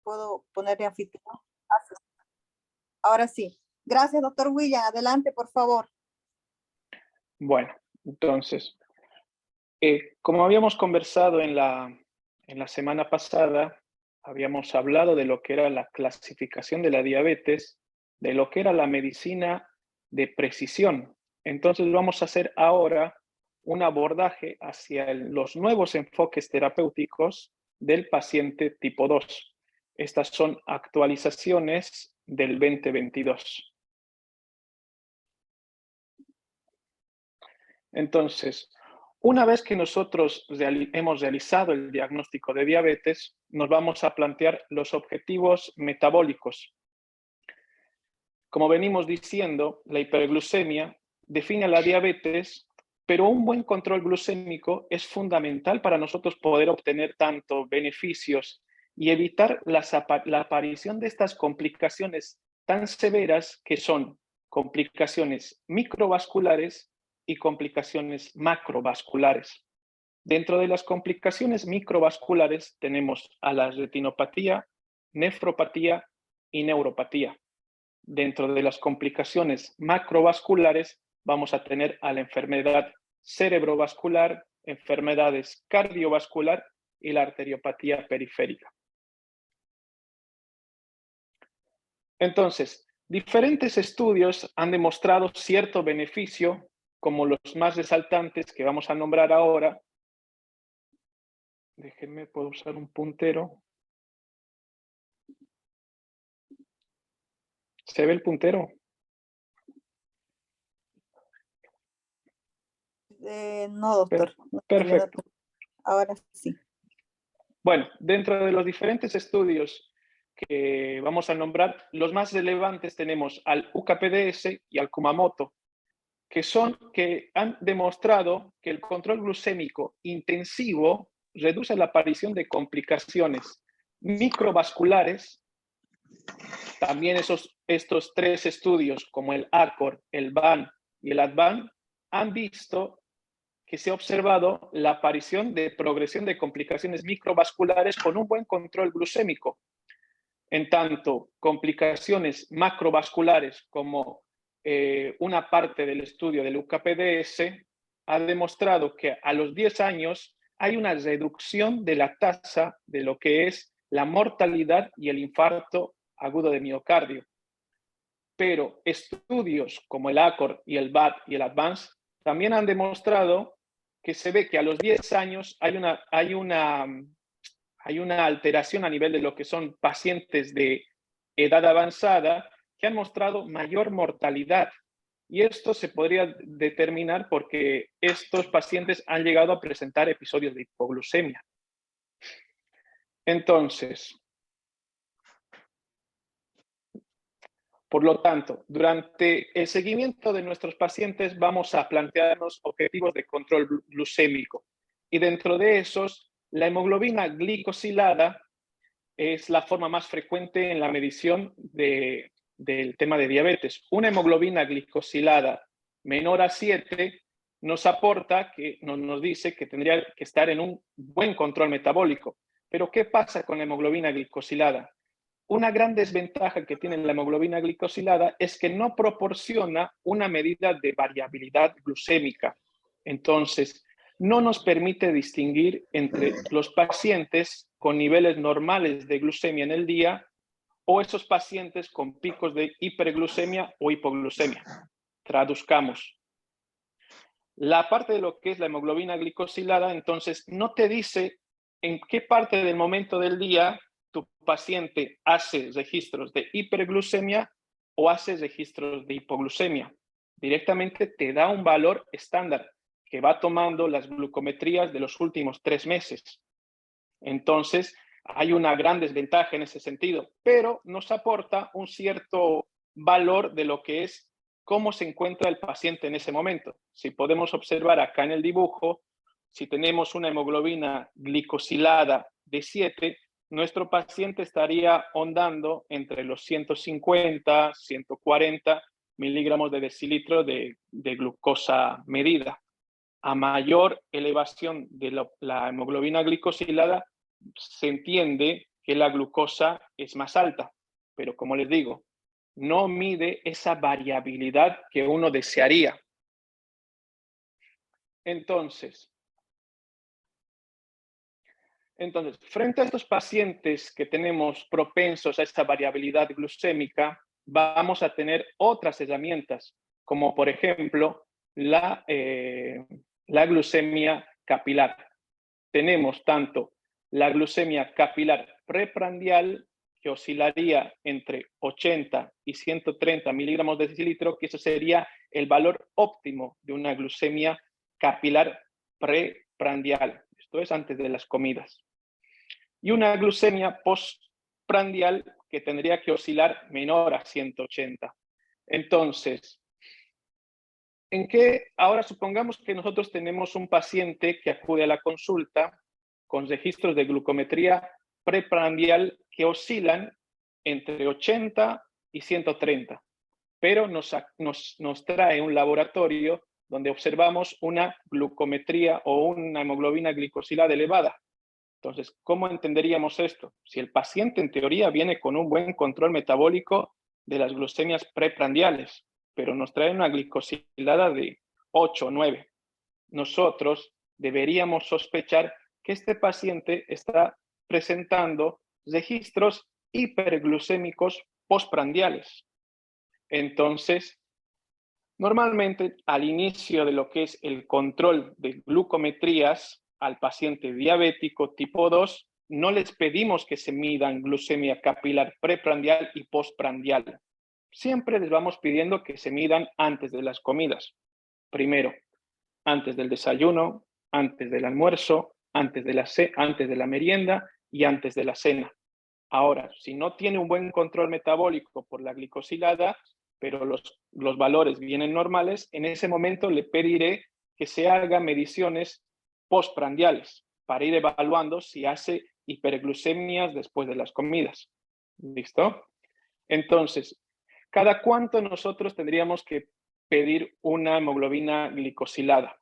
puedo poner de anfitrión. Ahora sí. Gracias, doctor William. Adelante, por favor. Bueno, entonces, como habíamos conversado en la semana pasada, habíamos hablado de lo que era la clasificación de la diabetes, de lo que era la medicina de precisión. Entonces vamos a hacer ahora un abordaje hacia los nuevos enfoques terapéuticos del paciente tipo 2. Estas son actualizaciones del 2022. Entonces, una vez que nosotros hemos realizado el diagnóstico de diabetes, nos vamos a plantear los objetivos metabólicos. Como venimos diciendo, la hiperglucemia define la diabetes, pero un buen control glucémico es fundamental para nosotros poder obtener tanto beneficios y evitar la aparición de estas complicaciones tan severas que son complicaciones microvasculares y complicaciones macrovasculares. Dentro de las complicaciones microvasculares tenemos a la retinopatía, nefropatía y neuropatía. Dentro de las complicaciones macrovasculares vamos a tener a la enfermedad cerebrovascular, enfermedades cardiovascular y la arteriopatía periférica. Entonces, diferentes estudios han demostrado cierto beneficio, como los más resaltantes que vamos a nombrar ahora. Déjenme, puedo usar un puntero. ¿Se ve el puntero? No, doctor. Perfecto. Ahora sí. Bueno, dentro de los diferentes estudios que vamos a nombrar, los más relevantes tenemos al UKPDS y al Kumamoto, que han demostrado que el control glucémico intensivo reduce la aparición de complicaciones microvasculares. También estos tres estudios, como el ACOR, el BAN y el ADVAN, han visto que se ha observado la aparición de progresión de complicaciones microvasculares con un buen control glucémico. En tanto, complicaciones macrovasculares como una parte del estudio del UKPDS ha demostrado que a los 10 años hay una reducción de la tasa de lo que es la mortalidad y el infarto agudo de miocardio. Pero estudios como el ACOR y el BAT y el ADVANCE también han demostrado que se ve que a los 10 años hay una alteración a nivel de lo que son pacientes de edad avanzada que han mostrado mayor mortalidad. Y esto se podría determinar porque estos pacientes han llegado a presentar episodios de hipoglucemia. Entonces, por lo tanto, durante el seguimiento de nuestros pacientes vamos a plantearnos objetivos de control glucémico. Y dentro de esos, la hemoglobina glicosilada es la forma más frecuente en la medición del tema de diabetes. Una hemoglobina glicosilada menor a 7 nos aporta, nos dice que tendría que estar en un buen control metabólico. Pero ¿qué pasa con la hemoglobina glicosilada? Una gran desventaja que tiene la hemoglobina glicosilada es que no proporciona una medida de variabilidad glucémica. Entonces, no nos permite distinguir entre los pacientes con niveles normales de glucemia en el día o esos pacientes con picos de hiperglucemia o hipoglucemia. Traduzcamos. La parte de lo que es la hemoglobina glicosilada, entonces, no te dice en qué parte del momento del día tu paciente hace registros de hiperglucemia o hace registros de hipoglucemia. Directamente te da un valor estándar que va tomando las glucometrías de los últimos 3 meses. Entonces, hay una gran desventaja en ese sentido, pero nos aporta un cierto valor de lo que es cómo se encuentra el paciente en ese momento. Si podemos observar acá en el dibujo, si tenemos una hemoglobina glicosilada de 7, nuestro paciente estaría ondando entre los 150, 140 miligramos de decilitro de glucosa medida. A mayor elevación de la hemoglobina glicosilada, se entiende que la glucosa es más alta, pero como les digo, no mide esa variabilidad que uno desearía. Entonces, frente a estos pacientes que tenemos propensos a esta variabilidad glucémica, vamos a tener otras herramientas, como por ejemplo la glucemia capilar. Tenemos tanto la glucemia capilar preprandial, que oscilaría entre 80 y 130 miligramos de decilitro, que eso sería el valor óptimo de una glucemia capilar preprandial. Esto es antes de las comidas. Y una glucemia postprandial que tendría que oscilar menor a 180. Entonces, ahora supongamos que nosotros tenemos un paciente que acude a la consulta con registros de glucometría preprandial que oscilan entre 80 y 130, pero nos trae un laboratorio donde observamos una glucometría o una hemoglobina glicosilada elevada. Entonces, ¿cómo entenderíamos esto? Si el paciente en teoría viene con un buen control metabólico de las glucemias preprandiales, pero nos trae una glicosilada de 8 o 9, nosotros deberíamos sospechar que este paciente está presentando registros hiperglucémicos postprandiales. Entonces, normalmente al inicio de lo que es el control de glucometrías al paciente diabético tipo 2, no les pedimos que se midan glucemia capilar preprandial y postprandial. Siempre les vamos pidiendo que se midan antes de las comidas. Primero, antes del desayuno, antes del almuerzo, antes de la merienda y antes de la cena. Ahora, si no tiene un buen control metabólico por la glicosilada, pero los valores vienen normales, en ese momento le pediré que se haga mediciones postprandiales para ir evaluando si hace hiperglucemias después de las comidas. ¿Listo? Entonces, ¿cada cuánto nosotros tendríamos que pedir una hemoglobina glicosilada?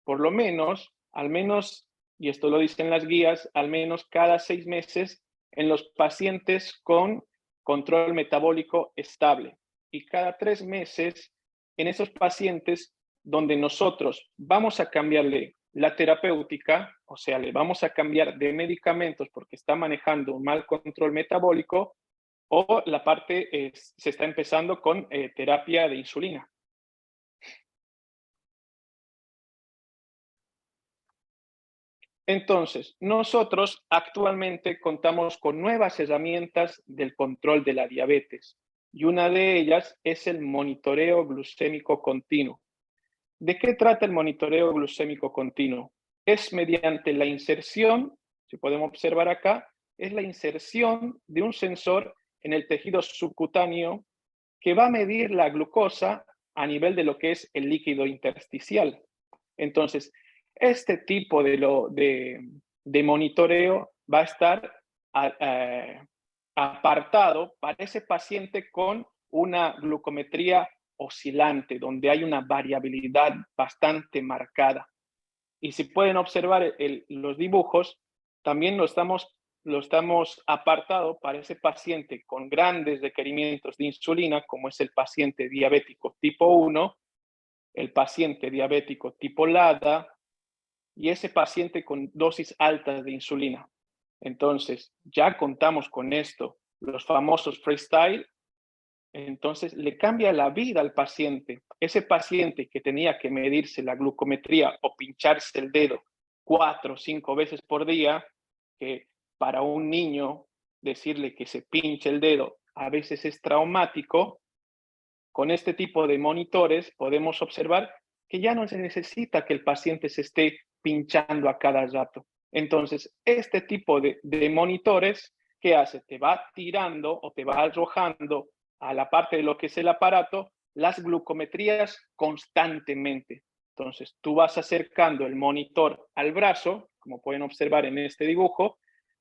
Por lo menos, al menos, y esto lo dicen las guías, al menos cada 6 meses en los pacientes con control metabólico estable y cada 3 meses en esos pacientes donde nosotros vamos a cambiarle la terapéutica, o sea, le vamos a cambiar de medicamentos porque está manejando un mal control metabólico, o la parte se está empezando con terapia de insulina. Entonces, nosotros actualmente contamos con nuevas herramientas del control de la diabetes y una de ellas es el monitoreo glucémico continuo. ¿De qué trata el monitoreo glucémico continuo? Es mediante la inserción, si podemos observar acá, es la inserción de un sensor en el tejido subcutáneo que va a medir la glucosa a nivel de lo que es el líquido intersticial. Entonces, este tipo de monitoreo va a estar apartado para ese paciente con una glucometría oscilante, donde hay una variabilidad bastante marcada. Y si pueden observar los dibujos, también lo estamos apartado para ese paciente con grandes requerimientos de insulina, como es el paciente diabético tipo 1, el paciente diabético tipo LADA y ese paciente con dosis altas de insulina. Entonces, ya contamos con esto, los famosos freestyle. Entonces, le cambia la vida al paciente. Ese paciente que tenía que medirse la glucometría o pincharse el dedo 4 o 5 veces por día, que para un niño decirle que se pinche el dedo a veces es traumático, con este tipo de monitores podemos observar que ya no se necesita que el paciente se esté pinchando a cada rato. Entonces, este tipo de monitores, ¿qué hace? Te va tirando o te va arrojando a la parte de lo que es el aparato las glucometrías constantemente. Entonces, tú vas acercando el monitor al brazo, como pueden observar en este dibujo,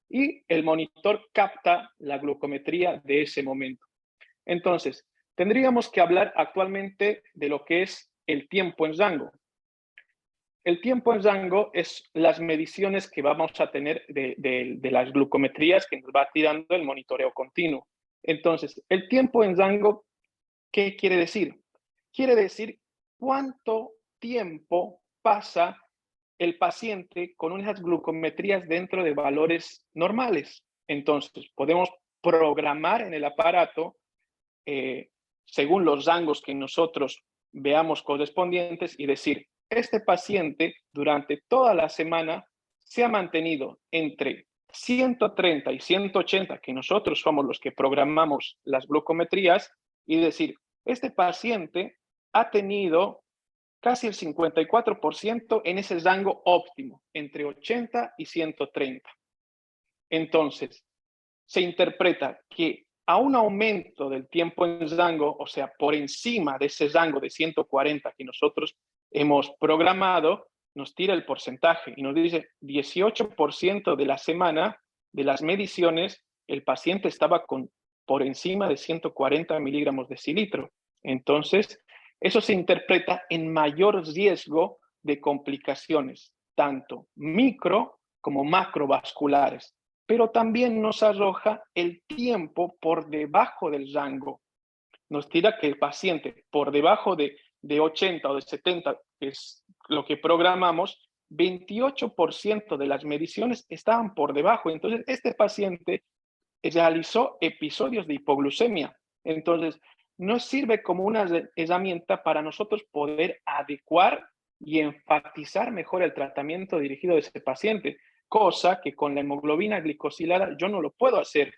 y el monitor capta la glucometría de ese momento. Entonces, tendríamos que hablar actualmente de lo que es el tiempo en rango. el tiempo en rango es las mediciones que vamos a tener de las glucometrías que nos va tirando el monitoreo continuo. Entonces, el tiempo en rango, ¿qué quiere decir? Quiere decir cuánto tiempo pasa el paciente con unas glucometrías dentro de valores normales. Entonces, podemos programar en el aparato según los rangos que nosotros veamos correspondientes y decir, este paciente durante toda la semana se ha mantenido entre 130 y 180, que nosotros somos los que programamos las glucometrías, y decir, este paciente ha tenido casi el 54% en ese rango óptimo, entre 80 y 130. Entonces, se interpreta que a un aumento del tiempo en rango, o sea, por encima de ese rango de 140 que nosotros hemos programado, nos tira el porcentaje y nos dice 18% de la semana de las mediciones, el paciente estaba por encima de 140 miligramos de decilitro. Entonces, eso se interpreta en mayor riesgo de complicaciones, tanto micro como macrovasculares, pero también nos arroja el tiempo por debajo del rango. Nos tira que el paciente por debajo de 80 o de 70, que es lo que programamos, 28% de las mediciones estaban por debajo. Entonces, este paciente realizó episodios de hipoglucemia. Entonces, nos sirve como una herramienta para nosotros poder adecuar y enfatizar mejor el tratamiento dirigido a ese paciente, cosa que con la hemoglobina glicosilada yo no lo puedo hacer.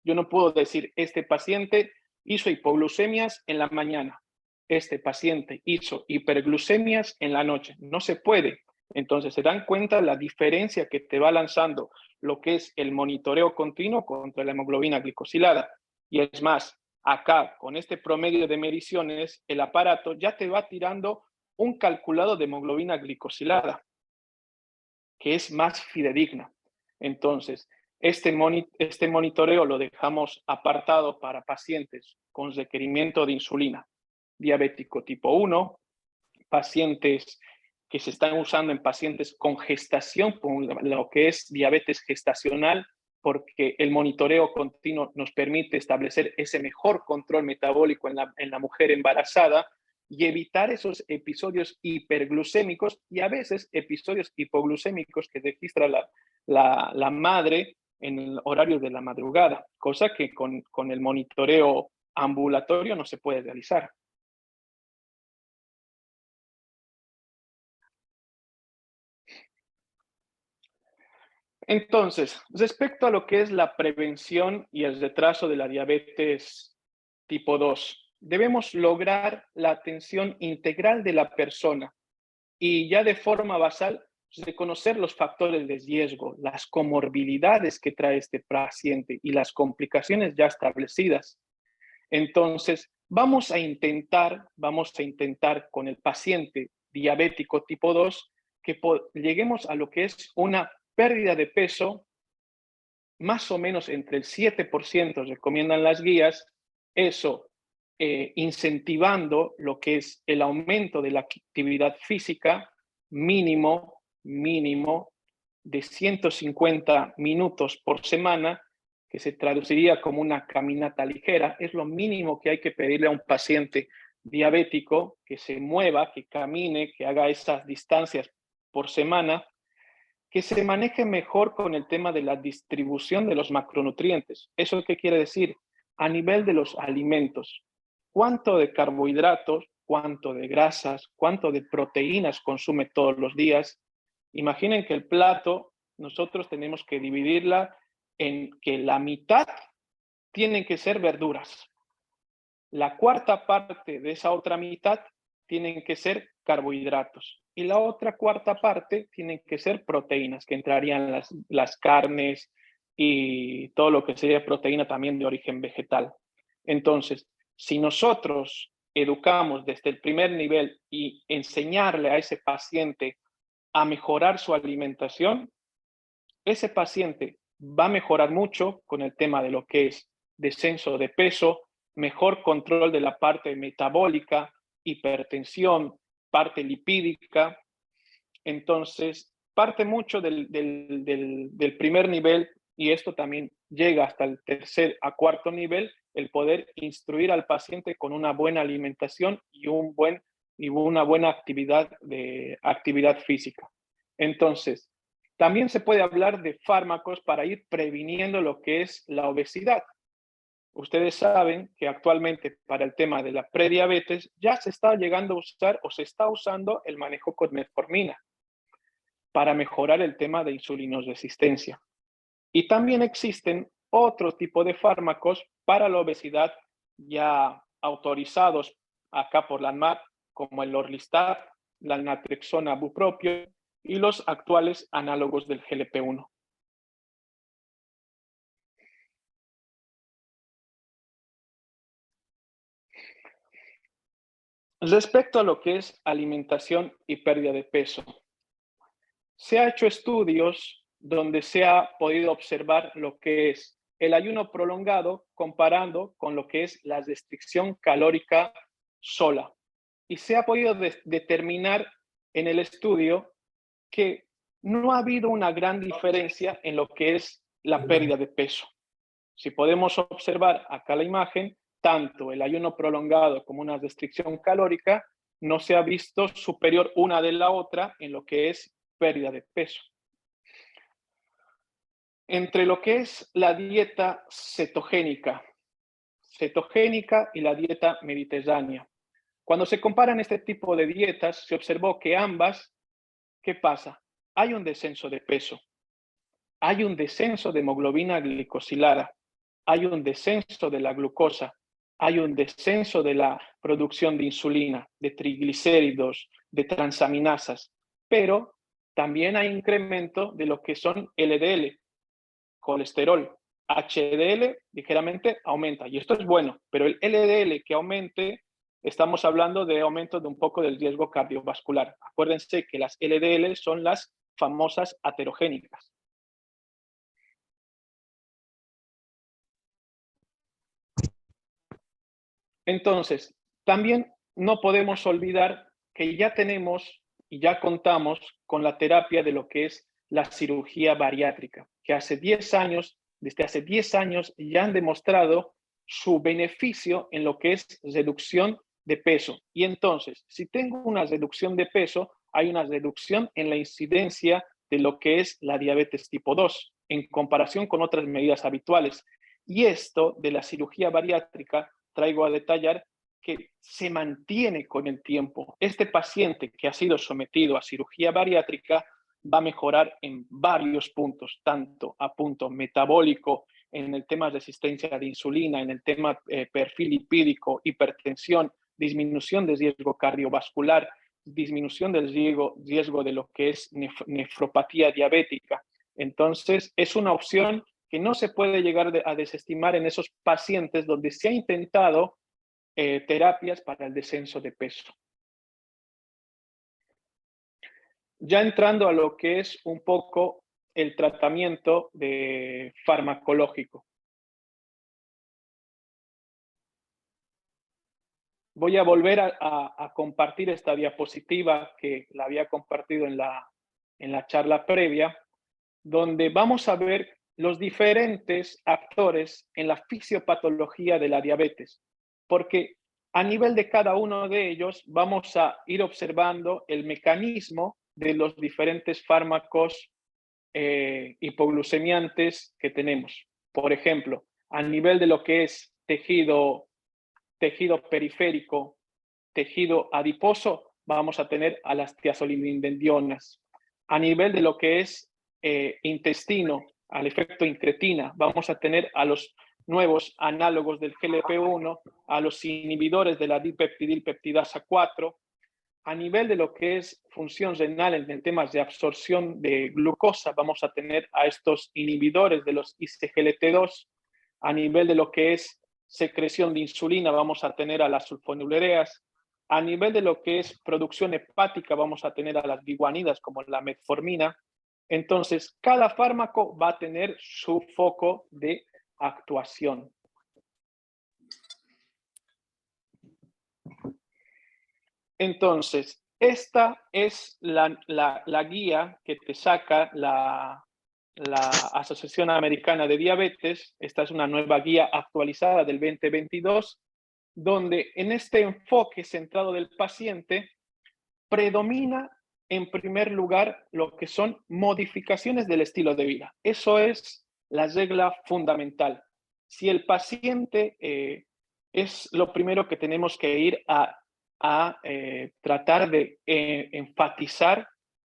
Yo no puedo decir, este paciente hizo hipoglucemias en la mañana, este paciente hizo hiperglucemias en la noche. No se puede. Entonces, se dan cuenta la diferencia que te va lanzando lo que es el monitoreo continuo contra la hemoglobina glicosilada. Y es más, acá, con este promedio de mediciones, el aparato ya te va tirando un calculado de hemoglobina glicosilada, que es más fidedigna. Entonces, este monitoreo lo dejamos apartado para pacientes con requerimiento de insulina, diabético tipo 1, pacientes que se están usando en pacientes con gestación, con lo que es diabetes gestacional, porque el monitoreo continuo nos permite establecer ese mejor control metabólico en la mujer embarazada y evitar esos episodios hiperglucémicos y a veces episodios hipoglucémicos que registra la madre en el horario de la madrugada, cosa que con el monitoreo ambulatorio no se puede realizar. Entonces, respecto a lo que es la prevención y el retraso de la diabetes tipo 2, debemos lograr la atención integral de la persona y ya de forma basal reconocer los factores de riesgo, las comorbilidades que trae este paciente y las complicaciones ya establecidas. Entonces, vamos a intentar con el paciente diabético tipo 2 que lleguemos a lo que es una pérdida de peso más o menos entre el 7%, recomiendan las guías, eso incentivando lo que es el aumento de la actividad física mínimo de 150 minutos por semana, que se traduciría como una caminata ligera. Es lo mínimo que hay que pedirle a un paciente diabético, que se mueva, que camine, que haga esas distancias por semana, que se maneje mejor con el tema de la distribución de los macronutrientes. ¿Eso qué quiere decir? A nivel de los alimentos, ¿cuánto de carbohidratos, cuánto de grasas, cuánto de proteínas consume todos los días? Imaginen que el plato nosotros tenemos que dividirla en que la mitad tienen que ser verduras. La cuarta parte de esa otra mitad tienen que ser carbohidratos. Y la otra cuarta parte tienen que ser proteínas, que entrarían las carnes y todo lo que sería proteína también de origen vegetal. Entonces, si nosotros educamos desde el primer nivel y enseñarle a ese paciente a mejorar su alimentación, ese paciente va a mejorar mucho con el tema de lo que es descenso de peso, mejor control de la parte metabólica, hipertensión, parte lipídica, Entonces, parte mucho del primer nivel, y esto también llega hasta el tercer a cuarto nivel, el poder instruir al paciente con una buena alimentación y una buena actividad física. Entonces, también se puede hablar de fármacos para ir previniendo lo que es la obesidad. Ustedes saben que actualmente para el tema de la prediabetes ya se está llegando a usar o se está usando el manejo con metformina para mejorar el tema de insulinoresistencia. Y también existen otro tipo de fármacos para la obesidad ya autorizados acá por la ANMAT, como el Orlistat, la naltrexona bupropio y los actuales análogos del GLP-1. Respecto a lo que es alimentación y pérdida de peso, se ha hecho estudios donde se ha podido observar lo que es el ayuno prolongado comparando con lo que es la restricción calórica sola. Y se ha podido determinar en el estudio que no ha habido una gran diferencia en lo que es la pérdida de peso. Si podemos observar acá la imagen, tanto el ayuno prolongado como una restricción calórica no se ha visto superior una de la otra en lo que es pérdida de peso. Entre lo que es la dieta cetogénica y la dieta mediterránea. Cuando se comparan este tipo de dietas, se observó que ambas, ¿qué pasa? Hay un descenso de peso, hay un descenso de hemoglobina glicosilada, hay un descenso de la glucosa, hay un descenso de la producción de insulina, de triglicéridos, de transaminasas, pero también hay incremento de lo que son LDL, colesterol. HDL ligeramente aumenta, y esto es bueno, pero el LDL que aumente, estamos hablando de aumento de un poco del riesgo cardiovascular. Acuérdense que las LDL son las famosas aterogénicas. Entonces, también no podemos olvidar que ya tenemos y ya contamos con la terapia de lo que es la cirugía bariátrica, que desde hace 10 años ya han demostrado su beneficio en lo que es reducción de peso. Y entonces, si tengo una reducción de peso, hay una reducción en la incidencia de lo que es la diabetes tipo 2 en comparación con otras medidas habituales. Y esto de la cirugía bariátrica traigo a detallar que se mantiene con el tiempo. Este paciente que ha sido sometido a cirugía bariátrica va a mejorar en varios puntos, tanto a punto metabólico, en el tema de resistencia de insulina, en el tema perfil lipídico, hipertensión, disminución del riesgo cardiovascular, disminución del riesgo de lo que es nefropatía diabética. Entonces, es una opción que no se puede llegar a desestimar en esos pacientes donde se ha intentado terapias para el descenso de peso. Ya entrando a lo que es un poco el tratamiento farmacológico. Voy a volver a compartir esta diapositiva que la había compartido en la charla previa, donde vamos a ver los diferentes actores en la fisiopatología de la diabetes, porque a nivel de cada uno de ellos vamos a ir observando el mecanismo de los diferentes fármacos hipoglucemiantes que tenemos. Por ejemplo, a nivel de lo que es tejido periférico, tejido adiposo, vamos a tener a las tiazolidindionas. A nivel de lo que es intestino, al efecto incretina, vamos a tener a los nuevos análogos del GLP-1, a los inhibidores de la dipeptidilpeptidasa 4. A nivel de lo que es función renal en temas de absorción de glucosa, vamos a tener a estos inhibidores de los ICGLT2. A nivel de lo que es secreción de insulina, vamos a tener a las sulfonilureas. A nivel de lo que es producción hepática, vamos a tener a las biguanidas como la metformina. Entonces, cada fármaco va a tener su foco de actuación. Entonces, Esta es la guía que te saca la Asociación Americana de Diabetes. Esta es una nueva guía actualizada del 2022, donde en este enfoque centrado del paciente predomina en primer lugar lo que son modificaciones del estilo de vida. Eso es la regla fundamental. Si el paciente es lo primero que tenemos que ir a tratar de enfatizar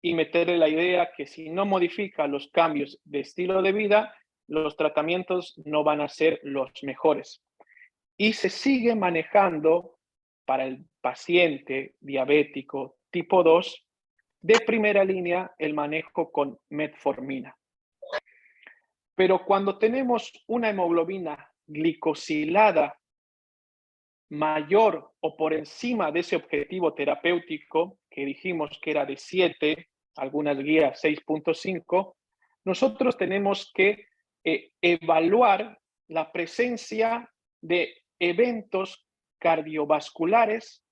y meterle la idea que si no modifica los cambios de estilo de vida, los tratamientos no van a ser los mejores. Y se sigue manejando para el paciente diabético tipo 2 de primera línea el manejo con metformina. Pero cuando tenemos una hemoglobina glicosilada mayor o por encima de ese objetivo terapéutico, que dijimos que era de 7, algunas guías 6.5, nosotros tenemos que evaluar la presencia de eventos cardiovasculares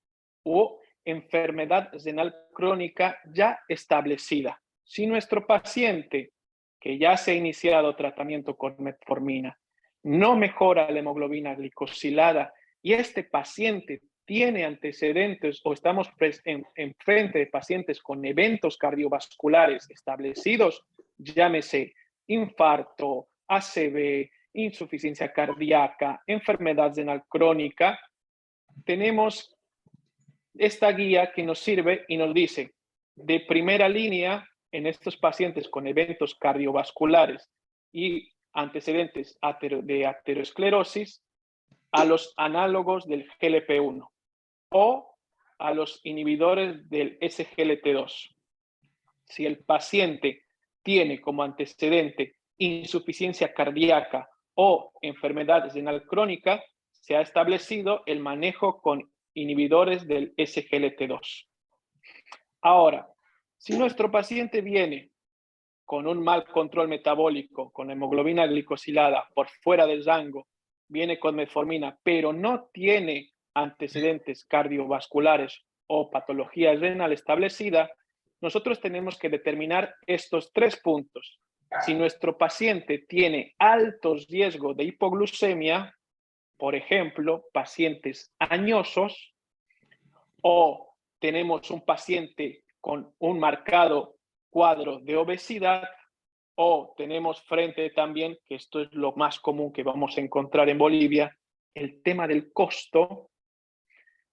o enfermedad renal crónica ya establecida. Si nuestro paciente que ya se ha iniciado tratamiento con metformina no mejora la hemoglobina glicosilada y este paciente tiene antecedentes o estamos en frente de pacientes con eventos cardiovasculares establecidos, llámese infarto, ACV, insuficiencia cardíaca, enfermedad renal crónica, tenemos esta guía que nos sirve y nos dice, de primera línea, en estos pacientes con eventos cardiovasculares y antecedentes de aterosclerosis, a los análogos del GLP-1 o a los inhibidores del SGLT2. Si el paciente tiene como antecedente insuficiencia cardíaca o enfermedad renal crónica, se ha establecido el manejo con inhibidores del SGLT2. Ahora, si nuestro paciente viene con un mal control metabólico, con hemoglobina glicosilada por fuera del rango, viene con metformina, pero no tiene antecedentes cardiovasculares o patología renal establecida, nosotros tenemos que determinar estos 3 puntos. Si nuestro paciente tiene altos riesgos de hipoglucemia, por ejemplo, pacientes añosos, o tenemos un paciente con un marcado cuadro de obesidad, o tenemos frente también, que esto es lo más común que vamos a encontrar en Bolivia, el tema del costo,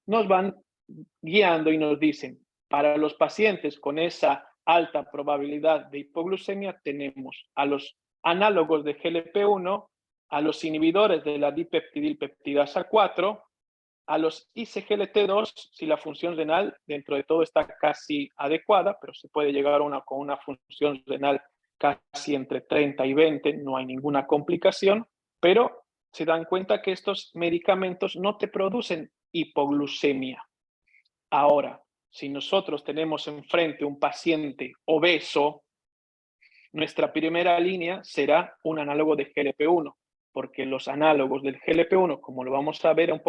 nos van guiando y nos dicen, para los pacientes con esa alta probabilidad de hipoglucemia, tenemos a los análogos de GLP-1, a los inhibidores de la dipeptidilpeptidasa 4, a los ICGLT2, si la función renal dentro de todo está casi adecuada, pero se puede llegar con una función renal casi entre 30 y 20, no hay ninguna complicación, pero se dan cuenta que estos medicamentos no te producen hipoglucemia. Ahora, si nosotros tenemos enfrente un paciente obeso, nuestra primera línea será un análogo de GLP-1, porque los análogos del GLP-1, como lo vamos a ver un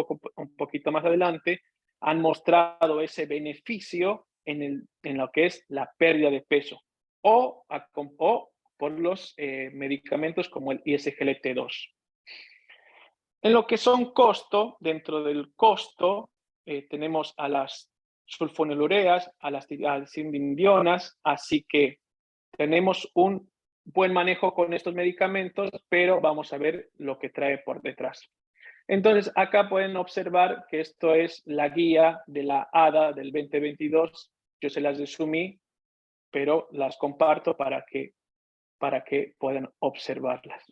poquito más adelante, han mostrado ese beneficio en lo que es la pérdida de peso, o por los medicamentos como el ISGLT2. En lo que son costo, dentro del costo tenemos a las sulfonilureas, a las sindindionas, así que tenemos un buen manejo con estos medicamentos, pero vamos a ver lo que trae por detrás. Entonces, acá pueden observar que esto es la guía de la ADA del 2022. Yo se las resumí, pero las comparto para que puedan observarlas.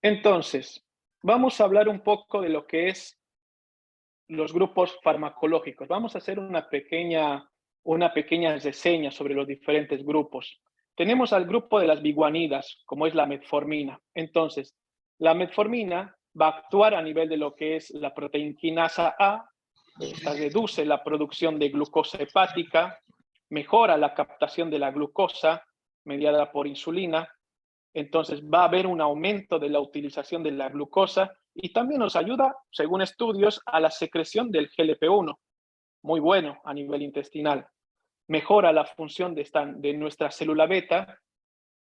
Entonces, vamos a hablar un poco de lo que es los grupos farmacológicos. Vamos a hacer una pequeña reseña sobre los diferentes grupos. Tenemos al grupo de las biguanidas, como es la metformina. Entonces, la metformina va a actuar a nivel de lo que es la proteinquinasa A, esta reduce la producción de glucosa hepática, mejora la captación de la glucosa mediada por insulina. Entonces va a haber un aumento de la utilización de la glucosa y también nos ayuda, según estudios, a la secreción del GLP-1, muy bueno a nivel intestinal. Mejora la función de nuestra célula beta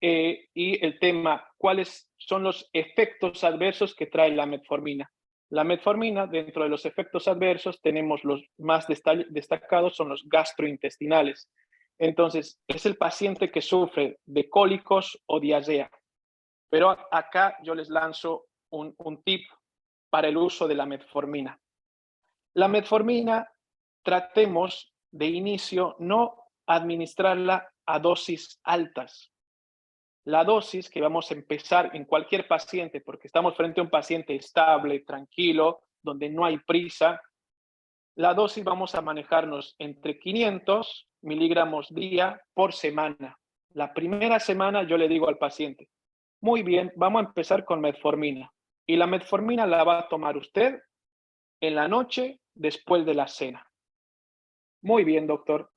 y el tema, ¿cuáles son los efectos adversos que trae la metformina? La metformina, dentro de los efectos adversos, tenemos los más destacados, son los gastrointestinales. Entonces, es el paciente que sufre de cólicos o diarrea. Pero acá yo les lanzo un tip para el uso de la metformina. La metformina, tratemos de inicio no administrarla a dosis altas. La dosis que vamos a empezar en cualquier paciente, porque estamos frente a un paciente estable, tranquilo, donde no hay prisa, la dosis vamos a manejarnos entre 500 miligramos día por semana. La primera semana yo le digo al paciente, muy bien, vamos a empezar con metformina. Y la metformina la va a tomar usted en la noche después de la cena. Muy bien, doctor.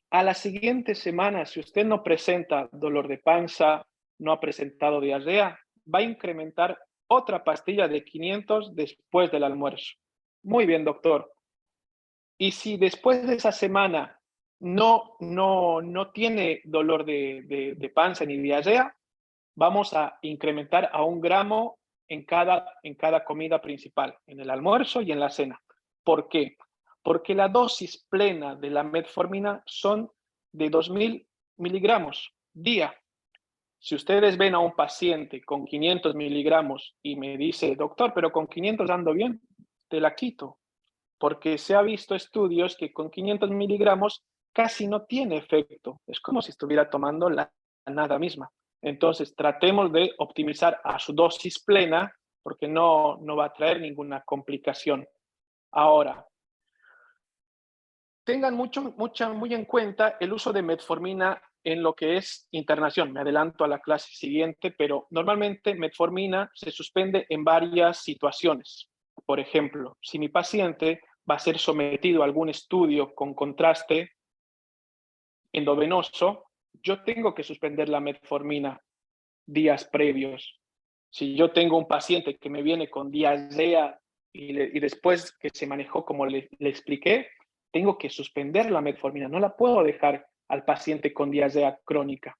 A la siguiente semana, si usted no presenta dolor de panza, no ha presentado diarrea, va a incrementar otra pastilla de 500 después del almuerzo. Muy bien, doctor. Y si después de esa semana no tiene dolor de panza ni diarrea, vamos a incrementar a 1 gramo en cada comida principal, en el almuerzo y en la cena. ¿Por qué? Porque la dosis plena de la metformina son de 2000 miligramos día. Si ustedes ven a un paciente con 500 miligramos y me dice, doctor, pero con 500 ando bien, te la quito. Porque se ha visto estudios que con 500 miligramos casi no tiene efecto. Es como si estuviera tomando la nada misma. Entonces, tratemos de optimizar a su dosis plena porque no va a traer ninguna complicación. Ahora, tengan muy en cuenta el uso de metformina en lo que es internación. Me adelanto a la clase siguiente, pero normalmente metformina se suspende en varias situaciones. Por ejemplo, si mi paciente va a ser sometido a algún estudio con contraste endovenoso, yo tengo que suspender la metformina días previos. Si yo tengo un paciente que me viene con diarrea y después que se manejó como le expliqué, tengo que suspender la metformina. No la puedo dejar al paciente con diarrea crónica.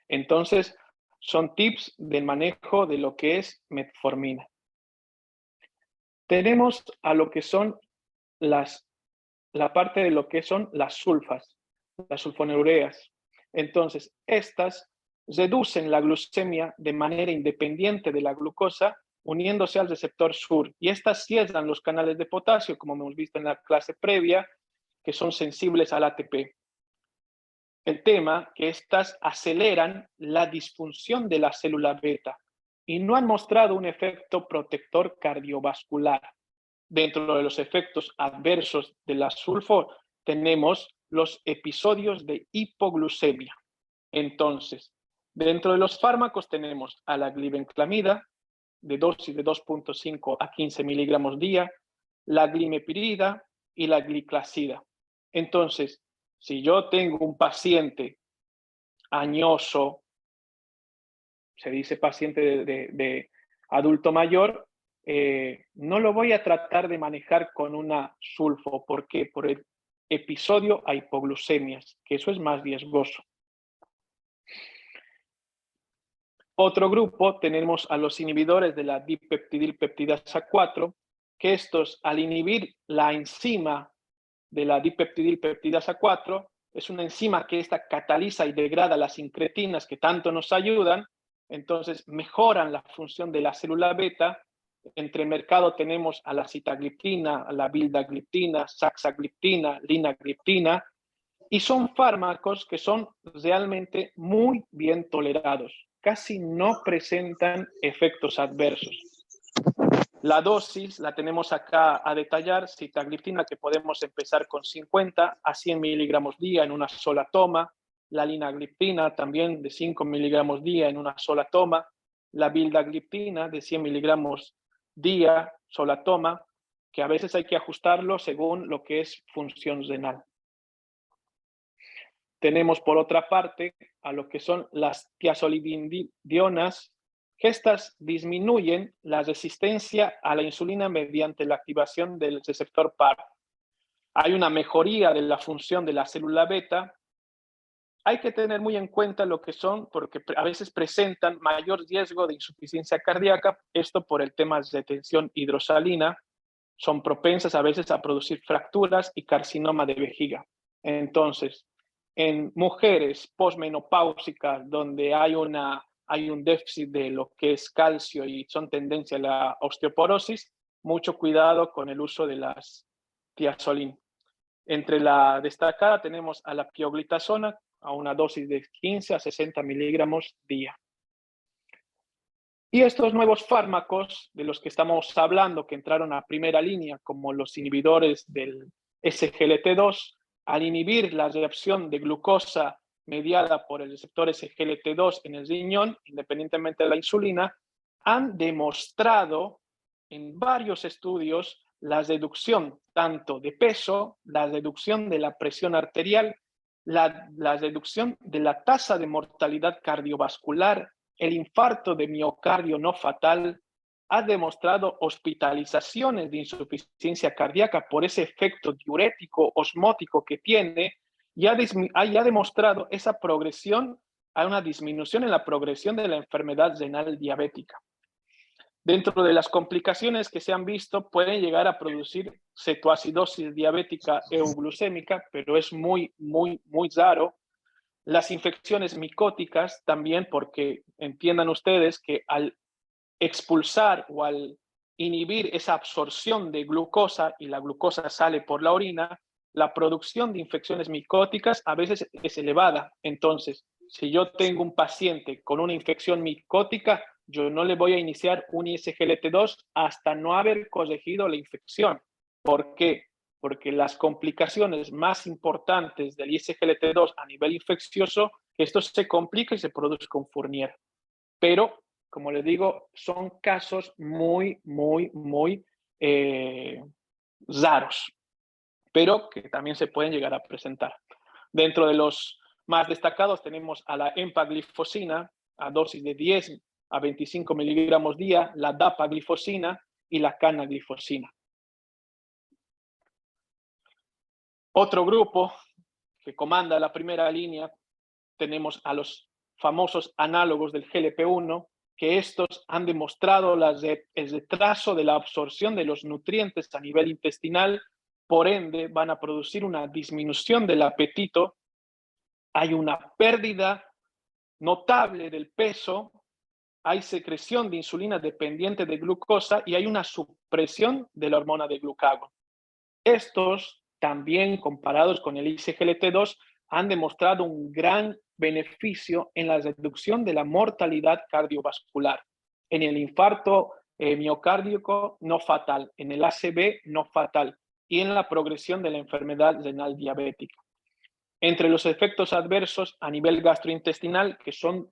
Entonces, son tips del manejo de lo que es metformina. Tenemos a lo que son la parte de lo que son las sulfas, las sulfonilureas. Entonces, estas reducen la glucemia de manera independiente de la glucosa, uniéndose al receptor sur. Y estas cierran los canales de potasio, como hemos visto en la clase previa, que son sensibles al ATP. El tema que estas aceleran la disfunción de la célula beta y no han mostrado un efecto protector cardiovascular. Dentro de los efectos adversos de la sulfo tenemos los episodios de hipoglucemia. Entonces, dentro de los fármacos tenemos a la glibenclamida, de dosis de 2.5 a 15 miligramos día, la glimepirida y la gliclazida. Entonces, si yo tengo un paciente añoso, se dice paciente de adulto mayor, no lo voy a tratar de manejar con una sulfo. ¿Por qué? Por el episodio a hipoglucemias, que eso es más riesgoso. Otro grupo tenemos a los inhibidores de la dipeptidilpeptidasa 4, que estos, al inhibir la enzima de la dipeptidilpeptidasa 4, es una enzima que esta cataliza y degrada las incretinas que tanto nos ayudan, entonces mejoran la función de la célula beta. Entre el mercado tenemos a la sitagliptina, a la vildagliptina, saxagliptina, linagliptina, y son fármacos que son realmente muy bien tolerados. Casi no presentan efectos adversos. La dosis la tenemos acá a detallar, sitagliptina que podemos empezar con 50 a 100 miligramos día en una sola toma, la linagliptina también de 5 miligramos día en una sola toma, la vildagliptina de 100 miligramos día, sola toma, que a veces hay que ajustarlo según lo que es función renal. Tenemos por otra parte a lo que son las tiazolidindionas, que estas disminuyen la resistencia a la insulina mediante la activación del receptor PAR. Hay una mejoría de la función de la célula beta. Hay que tener muy en cuenta lo que son, porque a veces presentan mayor riesgo de insuficiencia cardíaca, esto por el tema de tensión hidrosalina, son propensas a veces a producir fracturas y carcinoma de vejiga. Entonces, en mujeres posmenopáusicas donde hay un déficit de lo que es calcio y son tendencia a la osteoporosis, mucho cuidado con el uso de las tiazolín. Entre la destacada tenemos a la pioglitazona a una dosis de 15 a 60 miligramos día. Y estos nuevos fármacos de los que estamos hablando, que entraron a primera línea, como los inhibidores del SGLT2, al inhibir la reacción de glucosa mediada por el receptor SGLT2 en el riñón, independientemente de la insulina, han demostrado en varios estudios la reducción tanto de peso, la reducción de la presión arterial, la reducción de la tasa de mortalidad cardiovascular, el infarto de miocardio no fatal, ha demostrado hospitalizaciones de insuficiencia cardíaca por ese efecto diurético osmótico que tiene y ha demostrado esa progresión, hay una disminución en la progresión de la enfermedad renal diabética. Dentro de las complicaciones que se han visto, pueden llegar a producir cetoacidosis diabética euglucémica, pero es muy raro. Las infecciones micóticas también, porque entiendan ustedes que al expulsar o al inhibir esa absorción de glucosa y la glucosa sale por la orina, la producción de infecciones micóticas a veces es elevada. Entonces, si yo tengo un paciente con una infección micótica, yo no le voy a iniciar un SGLT2 hasta no haber corregido la infección. ¿Por qué? Porque las complicaciones más importantes del SGLT2 a nivel infeccioso, que esto se complica y se produzca un Fournier. Pero, como les digo, son casos muy raros, pero que también se pueden llegar a presentar. Dentro de los más destacados tenemos a la empaglifosina a dosis de 10 a 25 miligramos día, la dapaglifosina y la canaglifosina. Otro grupo que comanda la primera línea, tenemos a los famosos análogos del GLP-1, que estos han demostrado el retraso de la absorción de los nutrientes a nivel intestinal, por ende van a producir una disminución del apetito, hay una pérdida notable del peso, hay secreción de insulina dependiente de glucosa y hay una supresión de la hormona de glucagón. Estos también comparados con el SGLT2 han demostrado un gran beneficio en la reducción de la mortalidad cardiovascular, en el infarto miocárdico no fatal, en el ACV no fatal y en la progresión de la enfermedad renal diabética. Entre los efectos adversos a nivel gastrointestinal, que son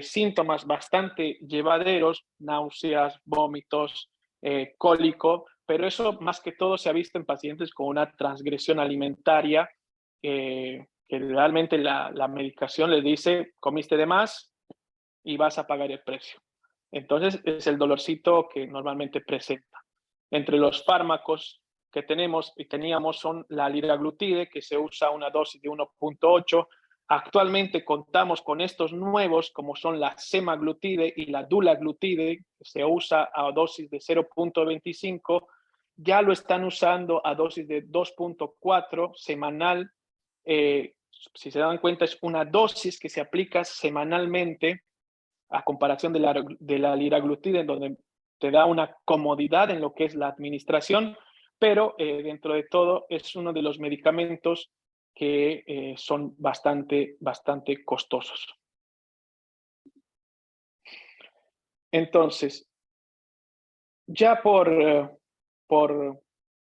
síntomas bastante llevaderos, náuseas, vómitos, cólico, pero eso más que todo se ha visto en pacientes con una transgresión alimentaria, que realmente la medicación les dice, comiste de más y vas a pagar el precio. Entonces es el dolorcito que normalmente presenta. Entre los fármacos que tenemos y teníamos son la liraglutide, que se usa a una dosis de 1.8. Actualmente contamos con estos nuevos, como son la semaglutide y la dulaglutide, que se usa a dosis de 0.25. Ya lo están usando a dosis de 2.4 semanal. Si se dan cuenta, es una dosis que se aplica semanalmente a comparación de la liraglutide, en donde te da una comodidad en lo que es la administración, pero dentro de todo es uno de los medicamentos que son bastante costosos. Entonces, ya por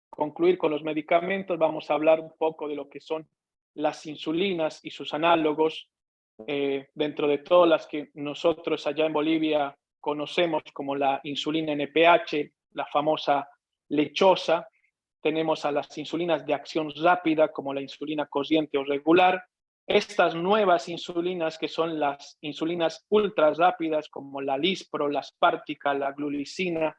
concluir con los medicamentos, vamos a hablar un poco de lo que son las insulinas y sus análogos, dentro de todas las que nosotros allá en Bolivia conocemos como la insulina NPH, la famosa lechosa. Tenemos a las insulinas de acción rápida como la insulina corriente o regular, Estas nuevas insulinas, que son las insulinas ultra rápidas, como la Lispro, la Spartica, la Glulicina,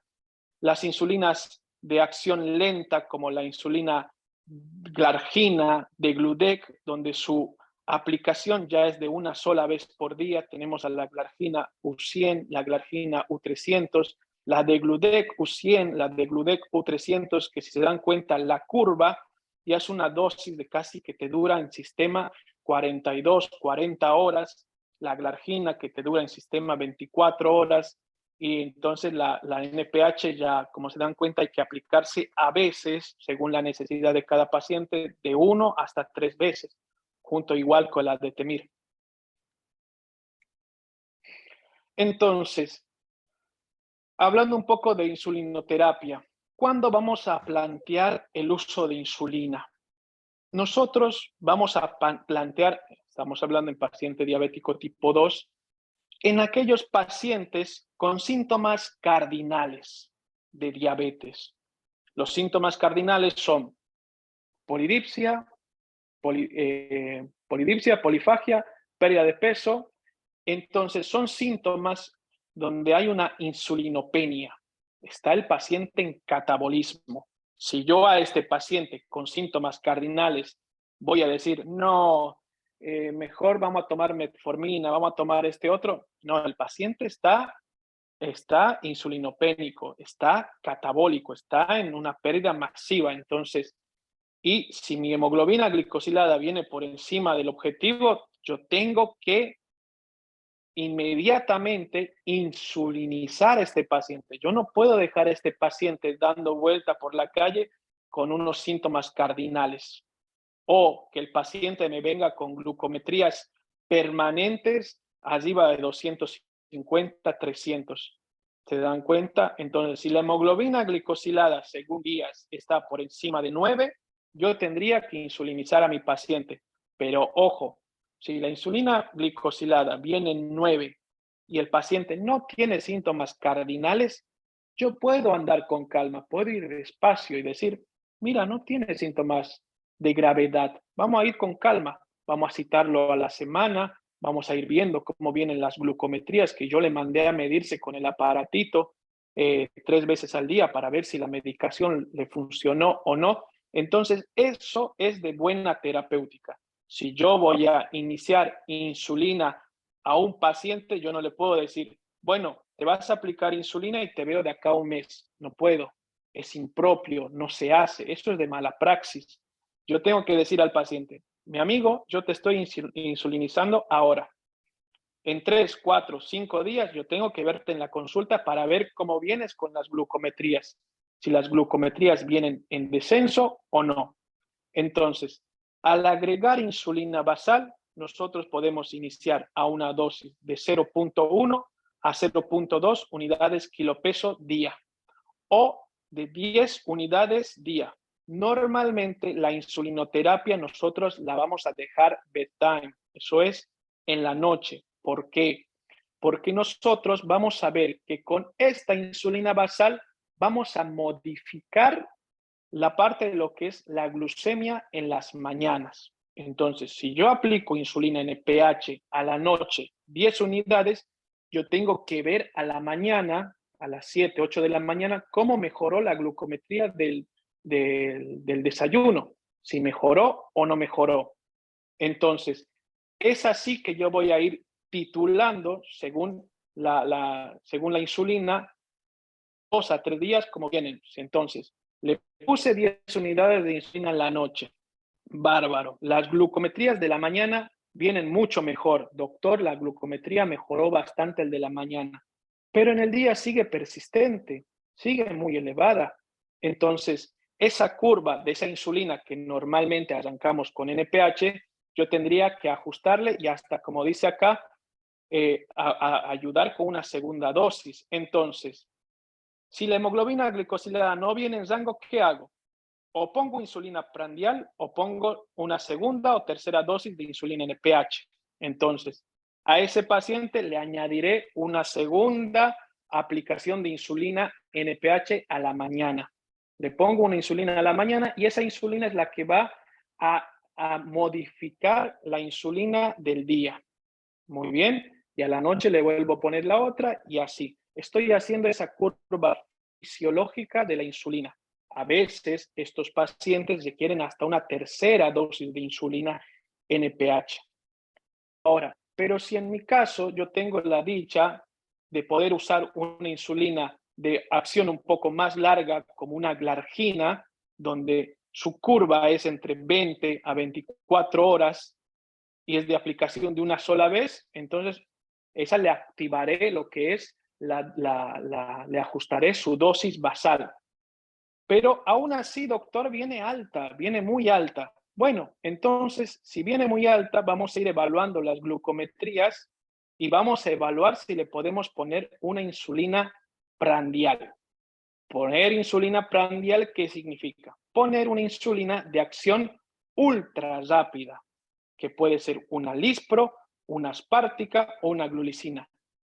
las insulinas de acción lenta, como la insulina Glargina de Gludec, donde su aplicación ya es de una sola vez por día. Tenemos a la Glargina U100, la Glargina U300, la de Gludec U100, la de Gludec U300, que si se dan cuenta, la curva ya es una dosis de casi que te dura en sistema 42, 40 horas, la Glargina que te dura en sistema 24 horas, y entonces la NPH ya, como se dan cuenta, hay que aplicarse a veces, según la necesidad de cada paciente, de 1 hasta 3 veces, junto igual con la de Temir. Entonces, hablando un poco de insulinoterapia, ¿cuándo vamos a plantear el uso de insulina? Nosotros vamos a plantear, estamos hablando en paciente diabético tipo 2, en aquellos pacientes con síntomas cardinales de diabetes. Los síntomas cardinales son polidipsia, polifagia, pérdida de peso. Entonces son síntomas donde hay una insulinopenia. Está el paciente en catabolismo. Si yo a este paciente con síntomas cardinales voy a decir, no, mejor vamos a tomar metformina, vamos a tomar este otro. No, el paciente está insulinopénico, está catabólico, está en una pérdida masiva. Entonces, y si mi hemoglobina glicosilada viene por encima del objetivo, yo tengo que inmediatamente insulinizar a este paciente. Yo no puedo dejar a este paciente dando vuelta por la calle con unos síntomas cardinales, o que el paciente me venga con glucometrías permanentes arriba de 250, 300. ¿Se dan cuenta? Entonces, si la hemoglobina glicosilada, según días, está por encima de 9, yo tendría que insulinizar a mi paciente. Pero ojo, si la insulina glicosilada viene en 9 y el paciente no tiene síntomas cardinales, yo puedo andar con calma, puedo ir despacio y decir, mira, no tiene síntomas de gravedad. Vamos a ir con calma, vamos a citarlo a la semana, vamos a ir viendo cómo vienen las glucometrías que yo le mandé a medirse con el aparatito 3 veces al día para ver si la medicación le funcionó o no. Entonces, eso es de buena terapéutica. Si yo voy a iniciar insulina a un paciente, yo no le puedo decir, bueno, te vas a aplicar insulina y te veo de acá a un mes. No puedo, es impropio, no se hace, eso es de mala praxis. Yo tengo que decir al paciente, mi amigo, yo te estoy insulinizando ahora. En 3, 4, 5 días yo tengo que verte en la consulta para ver cómo vienes con las glucometrías, si las glucometrías vienen en descenso o no. Entonces, al agregar insulina basal, nosotros podemos iniciar a una dosis de 0.1 a 0.2 unidades kilopeso día o de 10 unidades día. Normalmente la insulinoterapia nosotros la vamos a dejar bedtime, eso es en la noche. ¿Por qué? Porque nosotros vamos a ver que con esta insulina basal vamos a modificar la parte de lo que es la glucemia en las mañanas. Entonces, si yo aplico insulina NPH a la noche 10 unidades, yo tengo que ver a la mañana, a las 7, 8 de la mañana, cómo mejoró la glucometría del desayuno, si mejoró o no mejoró. Entonces, es así que yo voy a ir titulando según según la insulina, 2 a 3 días como vienen. Entonces, le puse 10 unidades de insulina en la noche. Bárbaro. Las glucometrías de la mañana vienen mucho mejor. Doctor, la glucometría mejoró bastante el de la mañana. Pero en el día sigue persistente, sigue muy elevada. Entonces, esa curva de esa insulina que normalmente arrancamos con NPH, yo tendría que ajustarle y hasta, como dice acá, ayudar con una segunda dosis. Entonces, si la hemoglobina glicosilada no viene en rango, ¿qué hago? O pongo insulina prandial o pongo una segunda o tercera dosis de insulina NPH. Entonces, a ese paciente le añadiré una segunda aplicación de insulina NPH a la mañana. Le pongo una insulina a la mañana y esa insulina es la que va a a modificar la insulina del día. Muy bien, y a la noche le vuelvo a poner la otra y así. Estoy haciendo esa curva fisiológica de la insulina. A veces estos pacientes requieren hasta una tercera dosis de insulina NPH. Ahora, pero si en mi caso yo tengo la dicha de poder usar una insulina de acción un poco más larga, como una glargina, donde su curva es entre 20 a 24 horas y es de aplicación de una sola vez, entonces esa le activaré lo que es, le ajustaré su dosis basal. Pero aún así, doctor, viene alta, viene muy alta. Bueno, entonces, si viene muy alta, vamos a ir evaluando las glucometrías y vamos a evaluar si le podemos poner una insulina prandial. Poner insulina prandial, ¿qué significa? Poner una insulina de acción ultra rápida, que puede ser una lispro, una aspartica o una glulicina,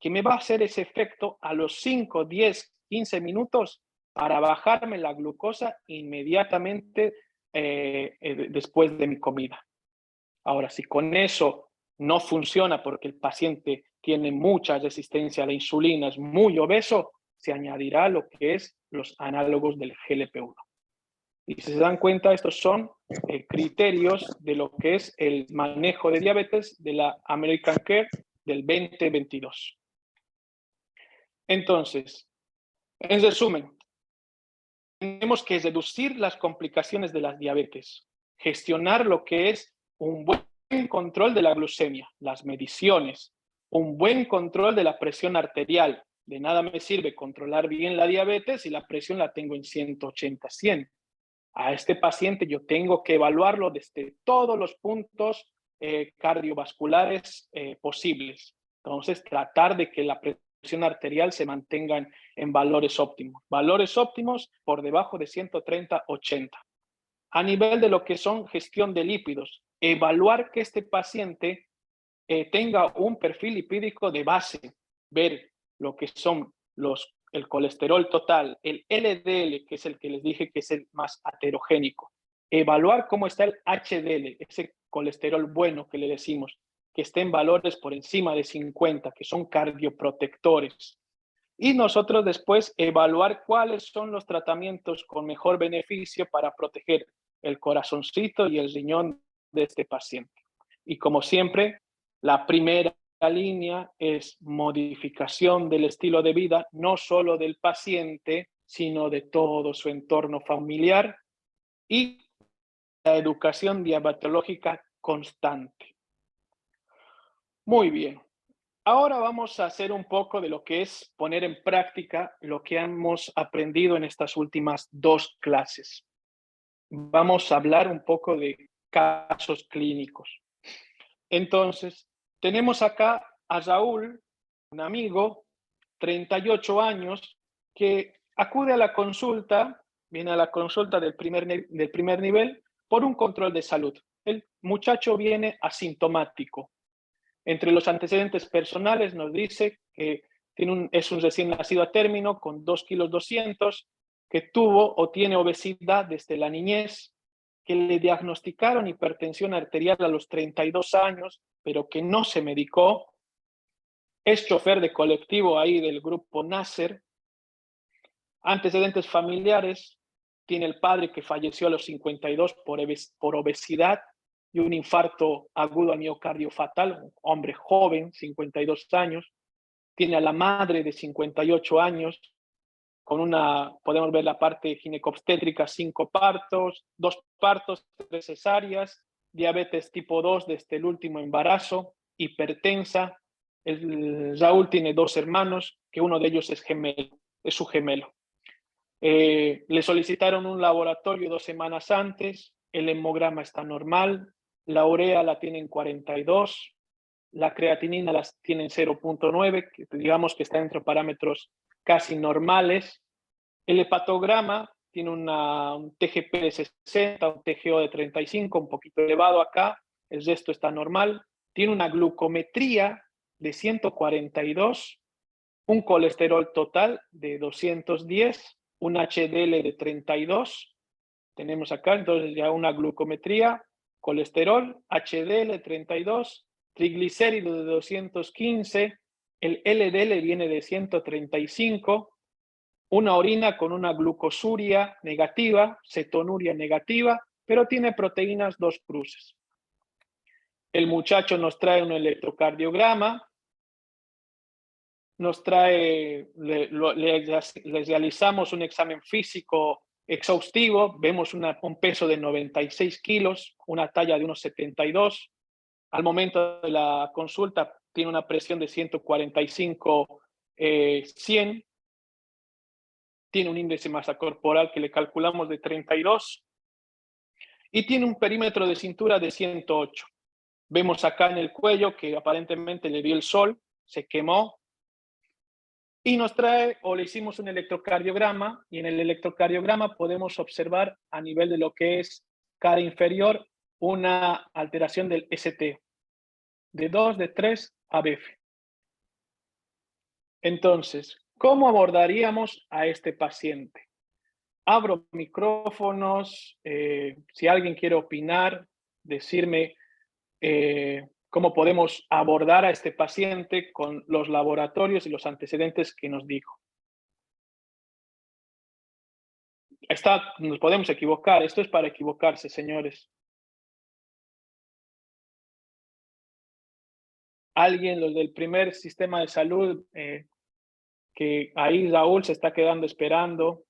que me va a hacer ese efecto a los 5, 10, 15 minutos para bajarme la glucosa inmediatamente después de mi comida. Ahora, si con eso no funciona porque el paciente tiene mucha resistencia a la insulina, es muy obeso, se añadirá lo que es los análogos del GLP-1. Y si se dan cuenta, estos son criterios de lo que es el manejo de diabetes de la American Care del 2022. Entonces, en resumen, tenemos que reducir las complicaciones de la diabetes, gestionar lo que es un buen control de la glucemia, las mediciones, un buen control de la presión arterial. De nada me sirve controlar bien la diabetes si la presión la tengo en 180-100. A este paciente yo tengo que evaluarlo desde todos los puntos cardiovasculares posibles. Entonces, tratar de que la presión arterial se mantenga en valores óptimos. Valores óptimos por debajo de 130-80. A nivel de lo que son gestión de lípidos, evaluar que este paciente tenga un perfil lipídico de base, ver lo que son el colesterol total, el LDL, que es el que les dije que es el más aterogénico, evaluar cómo está el HDL, ese colesterol bueno que le decimos, que esté en valores por encima de 50, que son cardioprotectores. Y nosotros después evaluar cuáles son los tratamientos con mejor beneficio para proteger el corazoncito y el riñón de este paciente. Y como siempre, la primera línea es modificación del estilo de vida, no solo del paciente, sino de todo su entorno familiar y la educación diabetológica constante. Muy bien. Ahora vamos a hacer un poco de lo que es poner en práctica lo que hemos aprendido en estas últimas 2 clases. Vamos a hablar un poco de casos clínicos. Entonces, tenemos acá a Raúl, un amigo, 38 años, que acude a la consulta, viene a la consulta del primer nivel por un control de salud. El muchacho viene asintomático. Entre los antecedentes personales nos dice que es un recién nacido a término con 2,2 kilos, que tuvo o tiene obesidad desde la niñez, que le diagnosticaron hipertensión arterial a los 32 años, pero que no se medicó. Es chofer de colectivo ahí del grupo Nasser. Antecedentes familiares, tiene el padre que falleció a los 52 por obesidad y un infarto agudo al miocardio fatal, un hombre joven, 52 años. Tiene a la madre de 58 años, podemos ver la parte ginecobstétrica, 5 partos, 2 partos, 3 cesáreas, diabetes tipo 2 desde el último embarazo, hipertensa. Raúl tiene 2 hermanos, que uno de ellos es su gemelo. Le solicitaron un laboratorio 2 semanas antes, el hemograma está normal, la urea la tienen 42, la creatinina las tienen 0,9, que digamos que está entre parámetros casi normales. El hepatograma tiene un TGP de 60, un TGO de 35, un poquito elevado acá, el resto está normal. Tiene una glucometría de 142, un colesterol total de 210, un HDL de 32, tenemos acá entonces ya una glucometría colesterol, HDL 32, triglicéridos de 215, el LDL viene de 135, una orina con una glucosuria negativa, cetonuria negativa, pero tiene proteínas 2 cruces. El muchacho nos trae un electrocardiograma, nos trae, les realizamos un examen físico exhaustivo, vemos un peso de 96 kilos, una talla de unos 72. Al momento de la consulta tiene una presión de 145, 100. Tiene un índice de masa corporal que le calculamos de 32 y tiene un perímetro de cintura de 108. Vemos acá en el cuello que aparentemente le dio el sol, se quemó, y nos trae, o le hicimos un electrocardiograma, y en el electrocardiograma podemos observar a nivel de lo que es cara inferior una alteración del ST, de 2, de 3 a BF. Entonces, ¿cómo abordaríamos a este paciente? Abro micrófonos, si alguien quiere opinar, decirme cómo podemos abordar a este paciente con los laboratorios y los antecedentes que nos dijo. Nos podemos equivocar, esto es para equivocarse, señores. Alguien, los del primer sistema de salud, que ahí Raúl se está quedando esperando.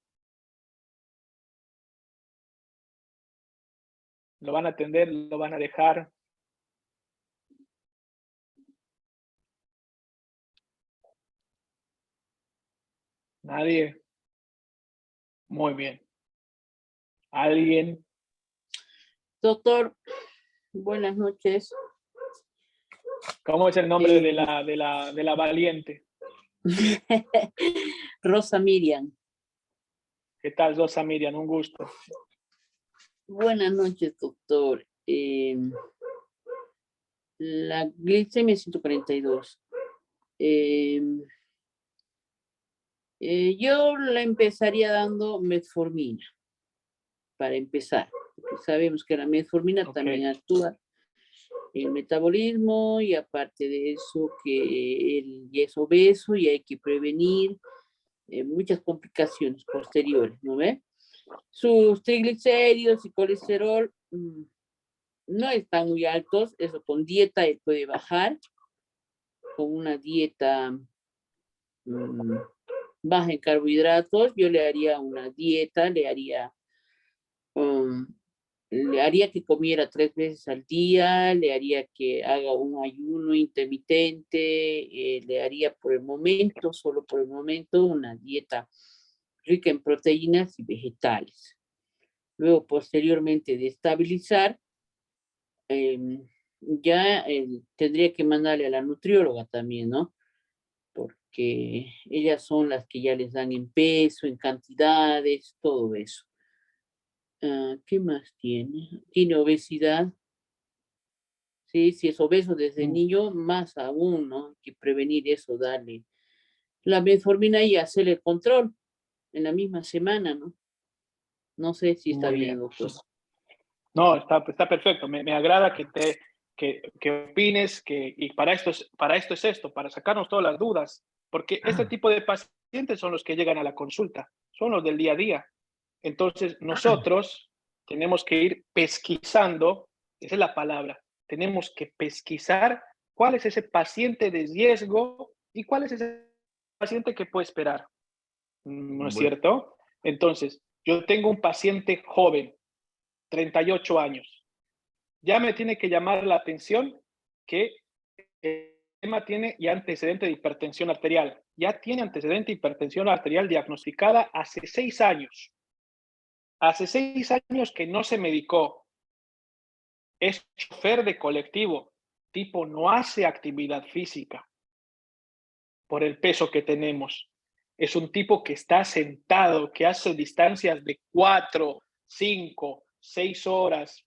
Lo van a atender, lo van a dejar. Nadie. Muy bien. ¿Alguien? Doctor, buenas noches. ¿Cómo es el nombre de la valiente? Rosa Miriam. ¿Qué tal, Rosa Miriam? Un gusto. Buenas noches, doctor. La glicemia es 142. Yo la empezaría dando metformina, para empezar, porque sabemos que la metformina también actúa en el metabolismo, y aparte de eso que él ya es obeso y hay que prevenir muchas complicaciones posteriores, ¿no ve? Sus triglicéridos y colesterol no están muy altos, eso con dieta él puede bajar, con una dieta baja en carbohidratos. Yo le haría una dieta, le haría que comiera 3 veces al día, le haría que haga un ayuno intermitente, le haría por el momento, solo por el momento, una dieta rica en proteínas y vegetales. Luego, posteriormente de estabilizar, ya tendría que mandarle a la nutrióloga también, ¿no? Porque ellas son las que ya les dan en peso, en cantidades, todo eso. ¿Qué más tiene? Tiene obesidad. Sí, si es obeso desde niño, más aún, ¿no? Hay que prevenir eso, darle la metformina y hacer el control en la misma semana, ¿no? No sé si está bien, doctor. No, está perfecto. Me agrada que opines, y para esto es esto, para sacarnos todas las dudas, porque este tipo de pacientes son los que llegan a la consulta, son los del día a día. Entonces, nosotros tenemos que ir pesquisando, esa es la palabra, tenemos que pesquisar cuál es ese paciente de riesgo y cuál es ese paciente que puede esperar. ¿No es cierto? Entonces, yo tengo un paciente joven, 38 años. Ya me tiene que llamar la atención que el tema tiene ya antecedente de hipertensión arterial. Ya tiene antecedente de hipertensión arterial diagnosticada hace 6 años. Hace 6 años que no se medicó. Es chofer de colectivo. Tipo, no hace actividad física por el peso que tenemos. Es un tipo que está sentado, que hace distancias de 4, 5, 6 horas.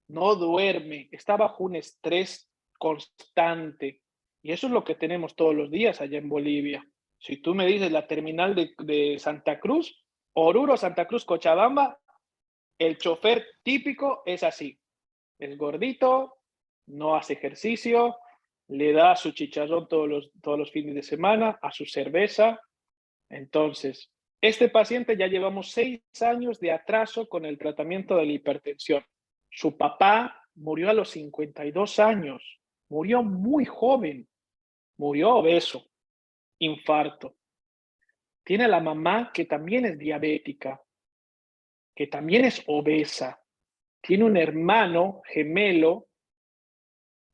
No duerme. Está bajo un estrés constante. Y eso es lo que tenemos todos los días allá en Bolivia. Si tú me dices la terminal de Santa Cruz, Oruro, Santa Cruz, Cochabamba, el chofer típico es así. es gordito, no hace ejercicio, le da su chicharrón todos los fines de semana, a su cerveza. Entonces, este paciente ya llevamos 6 años de atraso con el tratamiento de la hipertensión. Su papá murió a los 52 años, murió muy joven, murió obeso, infarto. Tiene la mamá que también es diabética, que también es obesa. Tiene un hermano gemelo.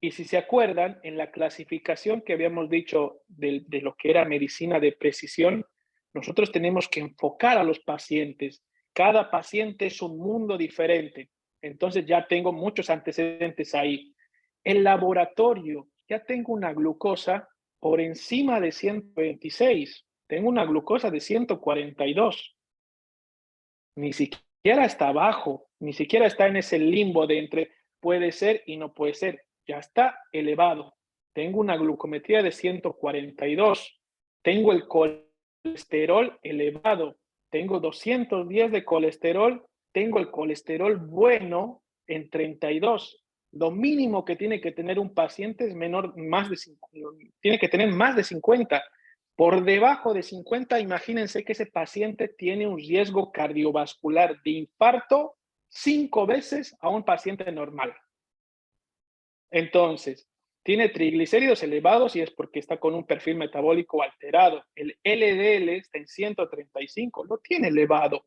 Y si se acuerdan, en la clasificación que habíamos dicho de lo que era medicina de precisión, nosotros tenemos que enfocar a los pacientes. Cada paciente es un mundo diferente. Entonces ya tengo muchos antecedentes ahí. El laboratorio, ya tengo una glucosa por encima de 126. Tengo una glucosa de 142. Ni siquiera está abajo, ni siquiera está en ese limbo de entre puede ser y no puede ser. Ya está elevado. Tengo una glucometría de 142. Tengo el colesterol elevado. Tengo 210 de colesterol. Tengo el colesterol bueno en 32. Lo mínimo que tiene que tener un paciente es tiene que tener más de 50. Por debajo de 50, imagínense que ese paciente tiene un riesgo cardiovascular de infarto 5 veces a un paciente normal. Entonces, tiene triglicéridos elevados y es porque está con un perfil metabólico alterado. El LDL está en 135, lo tiene elevado.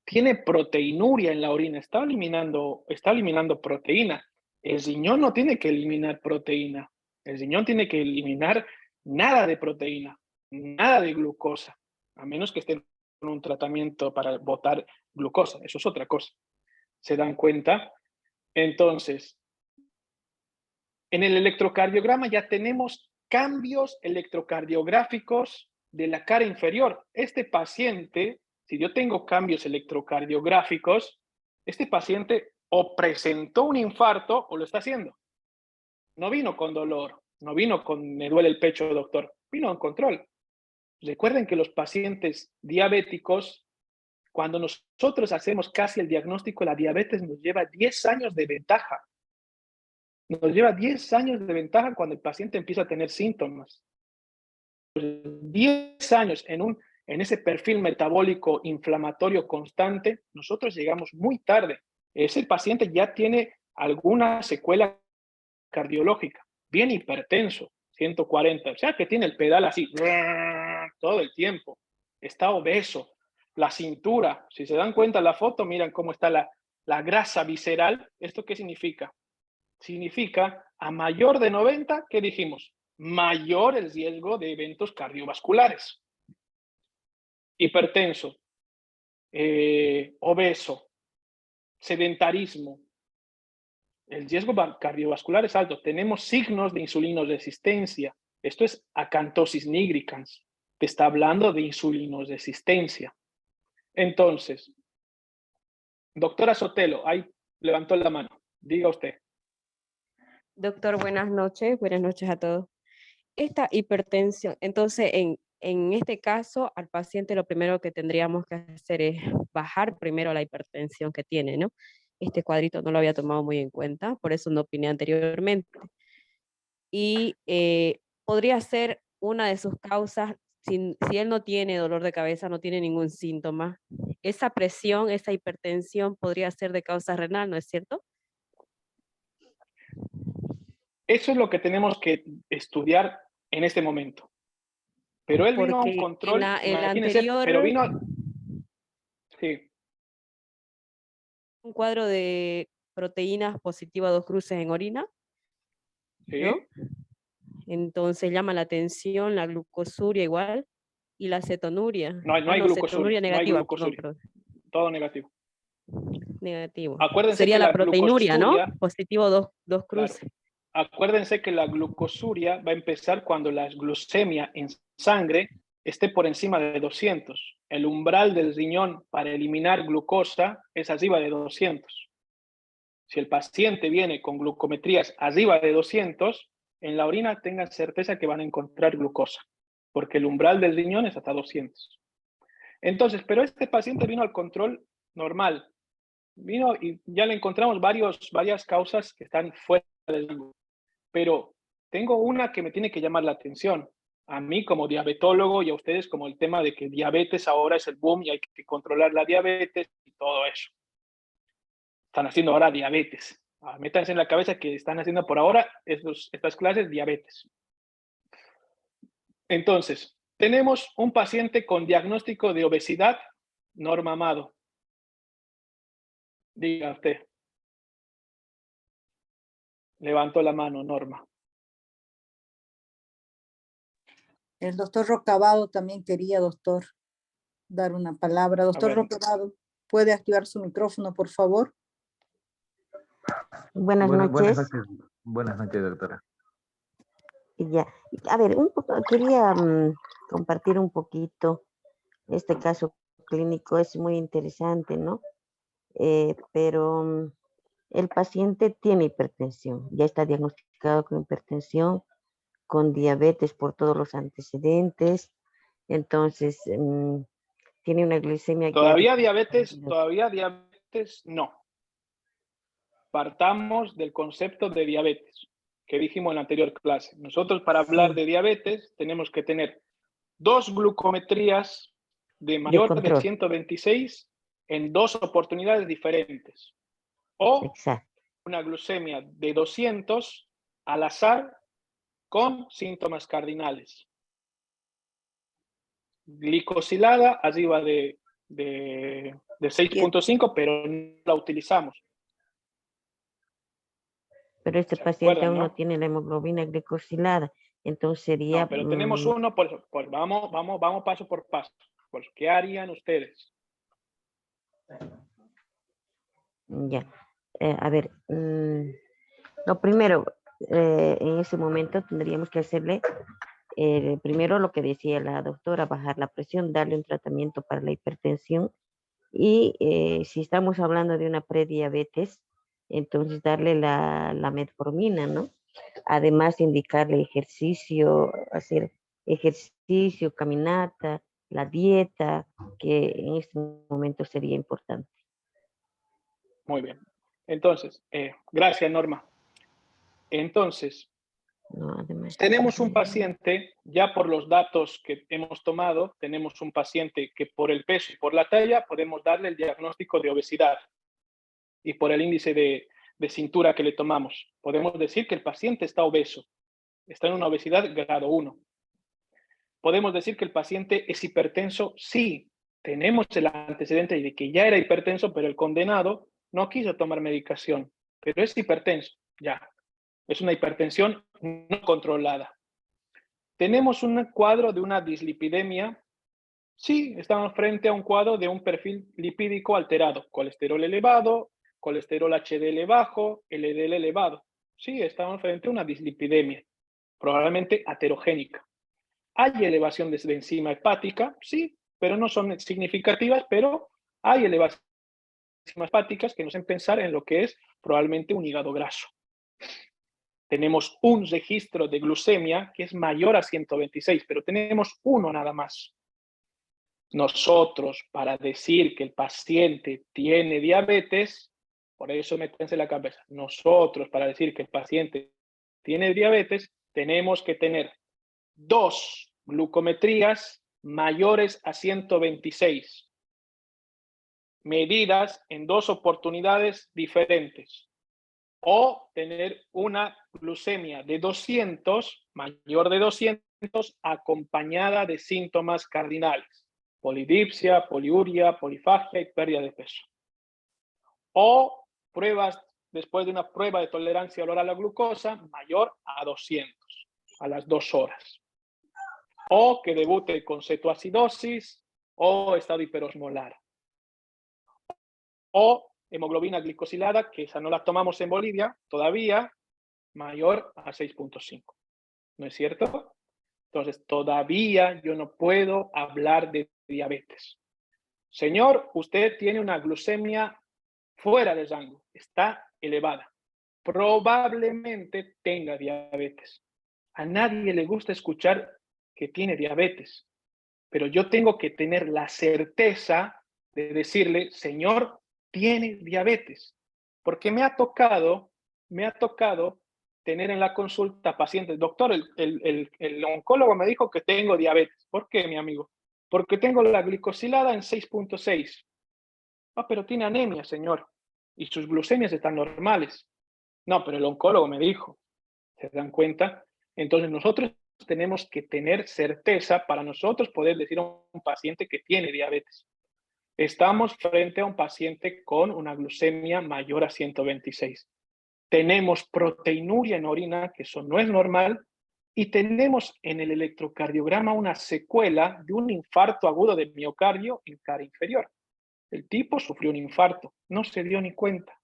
Tiene proteinuria en la orina, está eliminando proteína. El riñón no tiene que eliminar proteína. El riñón tiene que eliminar nada de proteína, nada de glucosa, a menos que esté en un tratamiento para botar glucosa. Eso es otra cosa. ¿Se dan cuenta? Entonces, en el electrocardiograma ya tenemos cambios electrocardiográficos de la cara inferior. Este paciente, si yo tengo cambios electrocardiográficos, este paciente o presentó un infarto o lo está haciendo. No vino con dolor, no vino con me duele el pecho, doctor, vino en control. Recuerden que los pacientes diabéticos, cuando nosotros hacemos casi el diagnóstico, la diabetes nos lleva 10 años de ventaja. Nos lleva 10 años de ventaja cuando el paciente empieza a tener síntomas. 10 años en ese perfil metabólico inflamatorio constante, nosotros llegamos muy tarde. Ese paciente ya tiene alguna secuela cardiológica, bien hipertenso, 140, o sea que tiene el pedal así todo el tiempo, está obeso, la cintura, si se dan cuenta en la foto, miran cómo está la grasa visceral. ¿Esto qué significa? Significa a mayor de 90, ¿qué dijimos? Mayor el riesgo de eventos cardiovasculares. Hipertenso, obeso, sedentarismo. El riesgo cardiovascular es alto. Tenemos signos de insulinoresistencia. Esto es acantosis nigricans. Te está hablando de insulinoresistencia. Entonces, doctora Sotelo, ahí levantó la mano. Diga usted. Doctor, buenas noches a todos. Esta hipertensión, entonces en este caso al paciente lo primero que tendríamos que hacer es bajar primero la hipertensión que tiene, ¿no? Este cuadrito no lo había tomado muy en cuenta, por eso no opiné anteriormente. Y podría ser una de sus causas, si él no tiene dolor de cabeza, no tiene ningún síntoma, esa presión, esa hipertensión podría ser de causa renal, ¿no es cierto? Eso es lo que tenemos que estudiar en este momento. Pero él vino a un Porque control, el imagínense, anterior, pero vino... Sí. un cuadro de proteínas positiva 2 cruces en orina, Sí. ¿no? Entonces llama la atención la glucosuria igual y la cetonuria. No hay glucosuria, cetonuria no hay negativa, glucosuria. perdón, Todo negativo. negativo. Acuérdense Sería que la la proteinuria, ¿no? glucosuria, Positivo 2 claro, cruces. acuérdense que la glucosuria va a empezar cuando la glucemia en sangre esté por encima de 200. El umbral del riñón para eliminar glucosa es arriba de 200. Si el paciente viene con glucometrías arriba de 200, en la orina tengan certeza que van a encontrar glucosa, porque el umbral del riñón es hasta 200. Entonces, pero este paciente vino al control normal. vino y ya le encontramos varias causas que están fuera del rango. Pero tengo una que me tiene que llamar la atención. A mí como diabetólogo y a ustedes como el tema de que diabetes ahora es el boom y hay que controlar la diabetes y todo eso. Están haciendo ahora diabetes. Métanse en la cabeza que están haciendo por ahora estas clases diabetes. Entonces, tenemos un paciente con diagnóstico de obesidad, Norma Amado. Diga usted. Levantó la mano, Norma. El doctor Rocabado también quería, doctor, dar una palabra. Doctor Rocabado, ¿puede activar su micrófono, por favor? Buenas noches. Buenas noches, doctora. Ya. A ver, quería compartir un poquito este caso clínico, es muy interesante, ¿no? Pero el paciente tiene hipertensión, ya está diagnosticado con hipertensión, con diabetes por todos los antecedentes, entonces tiene una glicemia. Todavía diabetes no. Partamos del concepto de diabetes que dijimos en la anterior clase. Nosotros para hablar de diabetes tenemos que tener 2 glucometrías de mayor de 126 en 2 oportunidades diferentes. O una glucemia de 200 al azar con síntomas cardinales. Glicosilada arriba de 6.5, pero no la utilizamos. Pero este paciente aún no tiene la hemoglobina glicosilada, entonces sería... No, pero tenemos uno, vamos paso por paso. Pues, ¿qué harían ustedes? Ya, a ver, lo primero, en ese momento tendríamos que hacerle, primero lo que decía la doctora, bajar la presión, darle un tratamiento para la hipertensión y si estamos hablando de una prediabetes, entonces darle la metformina, ¿no? Además indicarle ejercicio, hacer ejercicio, caminata, la dieta, que en este momento sería importante. Muy bien. Entonces, gracias, Norma. Entonces, tenemos un paciente, ya por los datos que hemos tomado, tenemos un paciente que por el peso y por la talla podemos darle el diagnóstico de obesidad. Y por el índice de cintura que le tomamos, podemos decir que el paciente está obeso, está en una obesidad grado 1. Podemos decir que el paciente es hipertenso, sí, tenemos el antecedente de que ya era hipertenso, pero el condenado no quiso tomar medicación, pero es hipertenso, ya. Es una hipertensión no controlada. Tenemos un cuadro de una dislipidemia. Sí, estamos frente a un cuadro de un perfil lipídico alterado, colesterol elevado, colesterol HDL bajo, LDL elevado. Sí, estamos frente a una dislipidemia, probablemente aterogénica. ¿Hay elevación de enzima hepática? Sí, pero no son significativas, pero hay elevaciones hepáticas que nos hacen pensar en lo que es probablemente un hígado graso. Tenemos un registro de glucemia que es mayor a 126, pero tenemos uno nada más. Nosotros, para decir que el paciente tiene diabetes, por eso métanse en la cabeza, nosotros, para decir que el paciente tiene diabetes, tenemos que tener 2 glucometrías mayores a 126, medidas en 2 oportunidades diferentes. O tener una glucemia de 200, mayor de 200, acompañada de síntomas cardinales. Polidipsia, poliuria, polifagia y pérdida de peso. O pruebas, después de una prueba de tolerancia oral a la glucosa, mayor a 200, a las 2 horas. O que debute con cetoacidosis o estado hiperosmolar. O hemoglobina glicosilada, que esa no la tomamos en Bolivia todavía, mayor a 6.5. ¿No es cierto? Entonces, todavía yo no puedo hablar de diabetes. Señor, usted tiene una glucemia fuera de rango, está elevada. Probablemente tenga diabetes. A nadie le gusta escuchar que tiene diabetes, pero yo tengo que tener la certeza de decirle, señor, tiene diabetes. Porque me ha tocado tener en la consulta pacientes, doctor, el oncólogo me dijo que tengo diabetes. ¿Por qué, mi amigo? Porque tengo la glicosilada en 6.6. Ah, pero tiene anemia, señor, y sus glucemias están normales. No, pero el oncólogo me dijo. ¿Se dan cuenta? Entonces nosotros tenemos que tener certeza para nosotros poder decir a un paciente que tiene diabetes. Estamos frente a un paciente con una glucemia mayor a 126. Tenemos proteinuria en orina, que eso no es normal, y tenemos en el electrocardiograma una secuela de un infarto agudo de miocardio en cara inferior. El tipo sufrió un infarto, no se dio ni cuenta.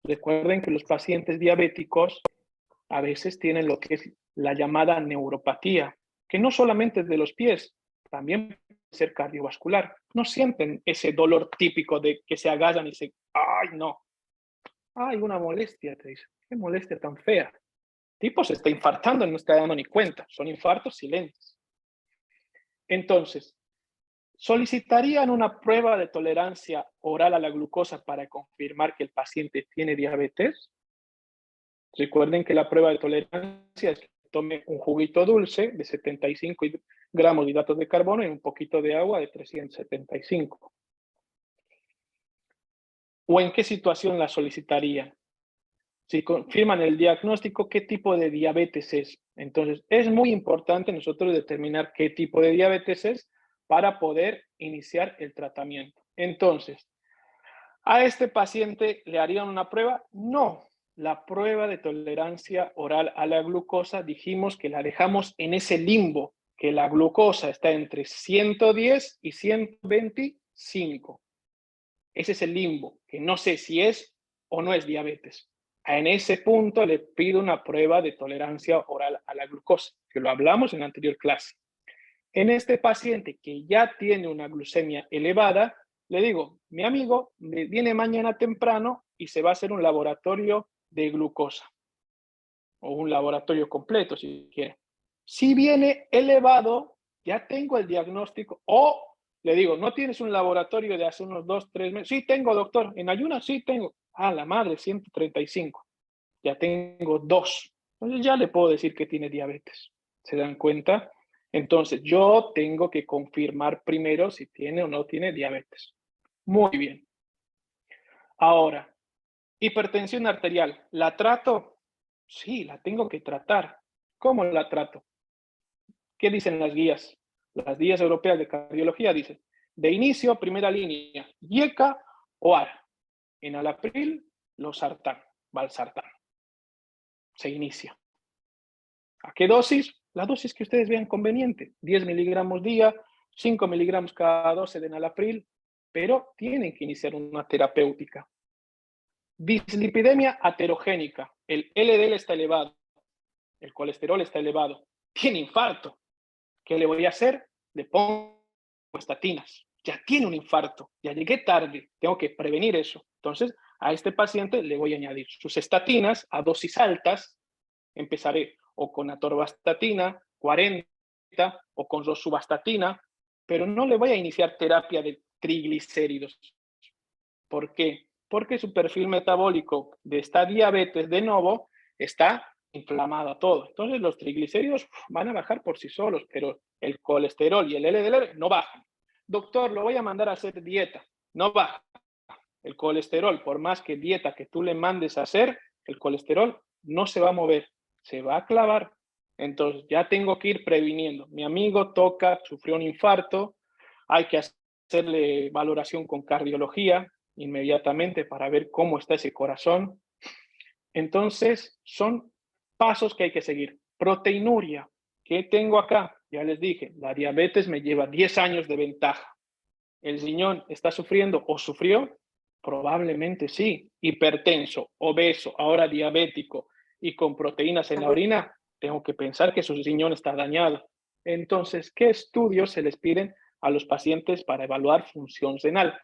Recuerden que los pacientes diabéticos a veces tienen lo que es la llamada neuropatía, que no solamente es de los pies, también puede ser cardiovascular. No sienten ese dolor típico de que se agarran y se, ¡ay, no! ¡Ay, una molestia! Te dicen, ¡qué molestia tan fea! El tipo se está infartando y no está dando ni cuenta. Son infartos silentes. Entonces, ¿solicitarían una prueba de tolerancia oral a la glucosa para confirmar que el paciente tiene diabetes? Recuerden que la prueba de tolerancia es que tome un juguito dulce de 75 gramos de hidratos de carbono y un poquito de agua de 375. ¿O en qué situación la solicitarían? Si confirman el diagnóstico, ¿qué tipo de diabetes es? Entonces, es muy importante nosotros determinar qué tipo de diabetes es para poder iniciar el tratamiento. Entonces, ¿a este paciente le harían una prueba? No. La prueba de tolerancia oral a la glucosa dijimos que la dejamos en ese limbo, que la glucosa está entre 110 y 125. Ese es el limbo, que no sé si es o no es diabetes. En ese punto le pido una prueba de tolerancia oral a la glucosa, que lo hablamos en la anterior clase. En este paciente que ya tiene una glucemia elevada, le digo, mi amigo viene mañana temprano y se va a hacer un laboratorio de glucosa o un laboratorio completo si quiere. Si viene elevado, ya tengo el diagnóstico o le digo, ¿no tienes un laboratorio de hace unos 2, 3 meses? Sí tengo, doctor. ¿En ayunas? Sí tengo. Ah, la madre, 135. Ya tengo 2. Entonces ya le puedo decir que tiene diabetes. ¿Se dan cuenta? Entonces yo tengo que confirmar primero si tiene o no tiene diabetes. Muy bien. Ahora, hipertensión arterial, ¿la trato? Sí, la tengo que tratar. ¿Cómo la trato? ¿Qué dicen las guías? Las guías europeas de cardiología dicen, de inicio, primera línea, IECA o ARA. Enalapril, losartán, valsartán. Se inicia. ¿A qué dosis? La dosis que ustedes vean conveniente. 10 miligramos día, 5 miligramos cada 12 de enalapril, pero tienen que iniciar una terapéutica. Dislipidemia aterogénica. El LDL está elevado. El colesterol está elevado. Tiene infarto. ¿Qué le voy a hacer? Le pongo estatinas. Ya tiene un infarto. Ya llegué tarde. Tengo que prevenir eso. Entonces, a este paciente le voy a añadir sus estatinas a dosis altas. Empezaré o con atorvastatina, 40, o con rosuvastatina, pero no le voy a iniciar terapia de triglicéridos. ¿Por qué? Porque su perfil metabólico de esta diabetes de nuevo está inflamado todo. Entonces los triglicéridos van a bajar por sí solos, pero el colesterol y el LDL no bajan. Doctor, lo voy a mandar a hacer dieta. No baja. El colesterol, por más que dieta que tú le mandes a hacer, el colesterol no se va a mover, se va a clavar. Entonces ya tengo que ir previniendo. Mi amigo sufrió un infarto, hay que hacerle valoración con cardiología inmediatamente para ver cómo está ese corazón. Entonces son pasos que hay que seguir. Proteinuria, ¿qué tengo acá? Ya les dije, la diabetes me lleva 10 años de ventaja. ¿El riñón está sufriendo o sufrió? Probablemente sí. Hipertenso, obeso, ahora diabético y con proteínas en la orina, tengo que pensar que su riñón está dañado. Entonces, ¿qué estudios se les piden a los pacientes para evaluar función renal?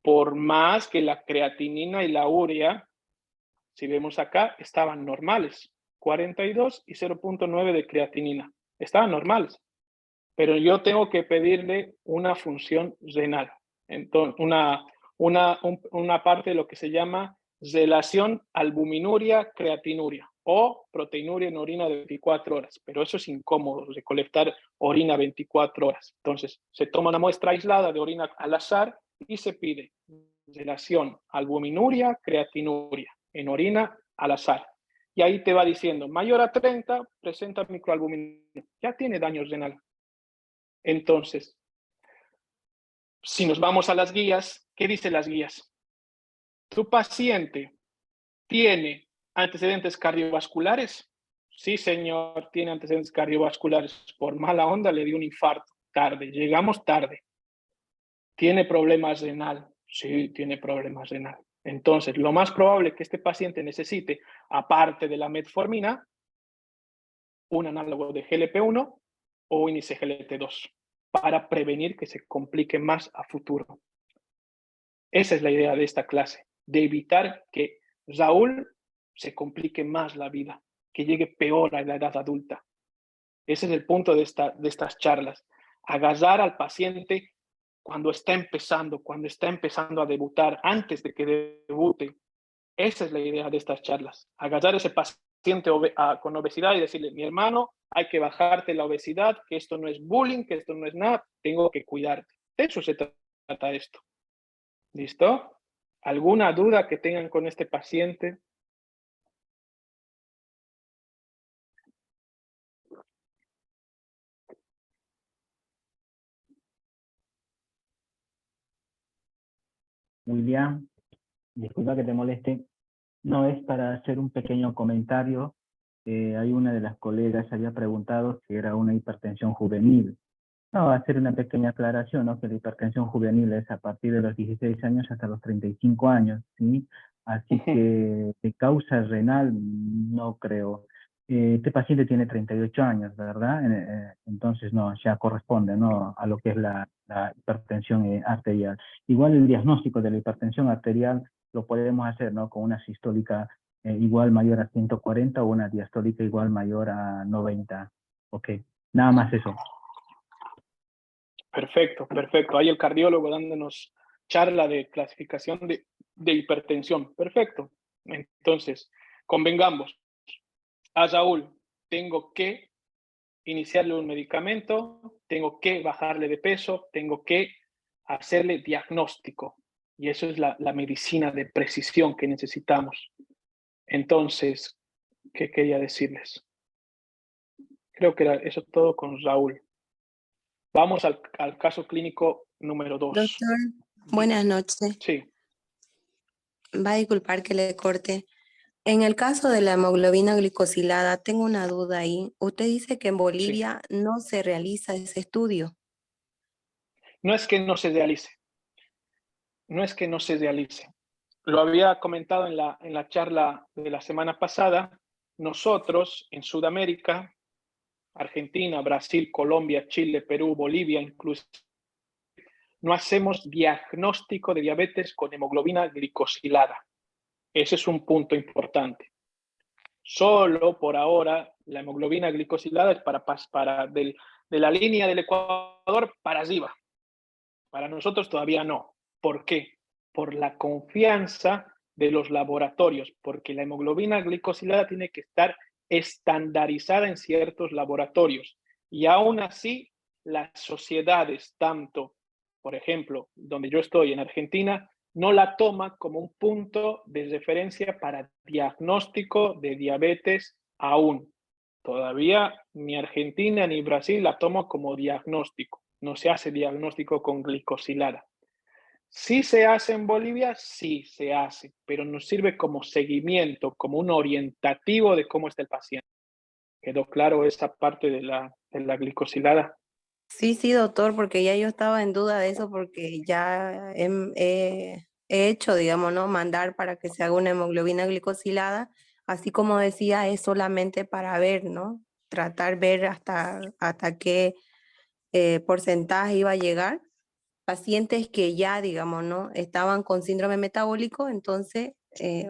Por más que la creatinina y la urea, si vemos acá, estaban normales. 42 y 0.9 de creatinina. Estaban normales. Pero yo tengo que pedirle una función renal. Entonces, una parte de lo que se llama relación albuminuria-creatinuria o proteinuria en orina de 24 horas, pero eso es incómodo, recolectar orina 24 horas. Entonces, se toma una muestra aislada de orina al azar y se pide relación albuminuria-creatinuria en orina al azar. Y ahí te va diciendo, mayor a 30, presenta microalbuminuria. Ya tiene daño renal. Entonces, si nos vamos a las guías, ¿qué dicen las guías? ¿Tu paciente tiene antecedentes cardiovasculares? Sí, señor, tiene antecedentes cardiovasculares. Por mala onda le dio un infarto. Tarde, llegamos tarde. ¿Tiene problemas renal? Sí, tiene problemas renal. Entonces, lo más probable es que este paciente necesite, aparte de la metformina, un análogo de GLP-1 o índice GLT-2 para prevenir que se complique más a futuro. Esa es la idea de esta clase, de evitar que Raúl se complique más la vida, que llegue peor a la edad adulta. Ese es el punto de estas charlas. Agarrar al paciente cuando está empezando a debutar, antes de que debute. Esa es la idea de estas charlas. Agarrar a ese paciente con obesidad y decirle, mi hermano, hay que bajarte la obesidad, que esto no es bullying, que esto no es nada, tengo que cuidarte. De eso se trata esto. ¿Listo? ¿Alguna duda que tengan con este paciente? William, disculpa que te moleste. No, es para hacer un pequeño comentario. Hay una de las colegas había preguntado si era una hipertensión juvenil. No, hacer una pequeña aclaración, ¿no? Que la hipertensión juvenil es a partir de los 16 años hasta los 35 años, ¿sí? Así que de causa renal no creo. Este paciente tiene 38 años, ¿verdad? Entonces no, ya corresponde, ¿no? A lo que es la hipertensión arterial. Igual el diagnóstico de la hipertensión arterial lo podemos hacer, ¿no? Con una sistólica igual mayor a 140 o una diastólica igual mayor a 90. Ok, nada más eso. Perfecto, perfecto. Ahí el cardiólogo dándonos charla de clasificación de hipertensión. Perfecto. Entonces, convengamos. A Raúl, tengo que iniciarle un medicamento, tengo que bajarle de peso, tengo que hacerle diagnóstico. Y eso es la medicina de precisión que necesitamos. Entonces, ¿qué quería decirles? Creo que era eso todo con Raúl. Vamos al caso clínico número 2. Doctor, buenas noches. Sí. Va a disculpar que le corte. En el caso de la hemoglobina glicosilada, tengo una duda ahí. Usted dice que en Bolivia no se realiza ese estudio. No es que no se realice. No es que no se realice. Lo había comentado en la charla de la semana pasada. Nosotros en Sudamérica, Argentina, Brasil, Colombia, Chile, Perú, Bolivia, incluso, no hacemos diagnóstico de diabetes con hemoglobina glicosilada. Ese es un punto importante. Solo por ahora la hemoglobina glicosilada es de la línea del Ecuador para arriba. Para nosotros todavía no. ¿Por qué? Por la confianza de los laboratorios, porque la hemoglobina glicosilada tiene que estar estandarizada en ciertos laboratorios. Y aún así, las sociedades, tanto, por ejemplo, donde yo estoy en Argentina, no la toma como un punto de referencia para diagnóstico de diabetes aún. Todavía ni Argentina ni Brasil la toma como diagnóstico. No se hace diagnóstico con glicosilada. ¿Sí se hace en Bolivia? Sí se hace, pero nos sirve como seguimiento, como un orientativo de cómo está el paciente. ¿Quedó claro esa parte de la glicosilada? Sí, doctor, porque ya yo estaba en duda de eso porque ya he hecho, digamos, ¿no? Mandar para que se haga una hemoglobina glicosilada, así como decía, es solamente para ver, ¿no? Ver hasta qué porcentaje iba a llegar. Pacientes que ya, digamos, ¿no? Estaban con síndrome metabólico, entonces,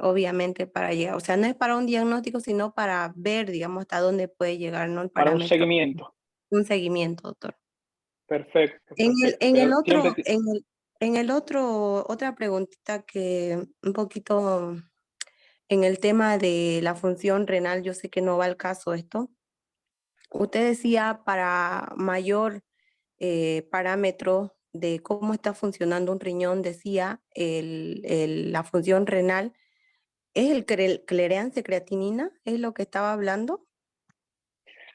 obviamente para llegar, o sea, no es para un diagnóstico, sino para ver, digamos, hasta dónde puede llegar, ¿no? El para parámetro. un seguimiento. Un seguimiento, doctor. Perfecto. En el otro, En el otra preguntita que un poquito en el tema de la función renal, yo sé que no va al caso esto. Usted decía para mayor parámetro de cómo está funcionando un riñón, decía la función renal, ¿es el clearance creatinina? ¿Es lo que estaba hablando?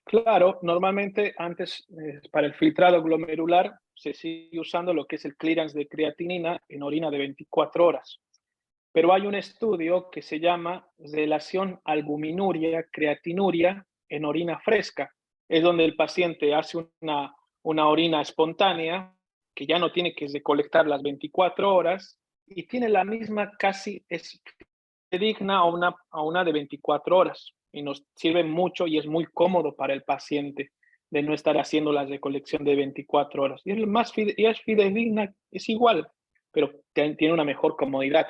Claro, normalmente antes para el filtrado glomerular se sigue usando lo que es el clearance de creatinina en orina de 24 horas. Pero hay un estudio que se llama relación albuminuria-creatinuria en orina fresca. Es donde el paciente hace una orina espontánea que ya no tiene que recolectar las 24 horas y tiene la misma casi es digna a una de 24 horas y nos sirve mucho y es muy cómodo para el paciente de no estar haciendo la recolección de 24 horas. Y es fidedigna, es igual, pero tiene una mejor comodidad.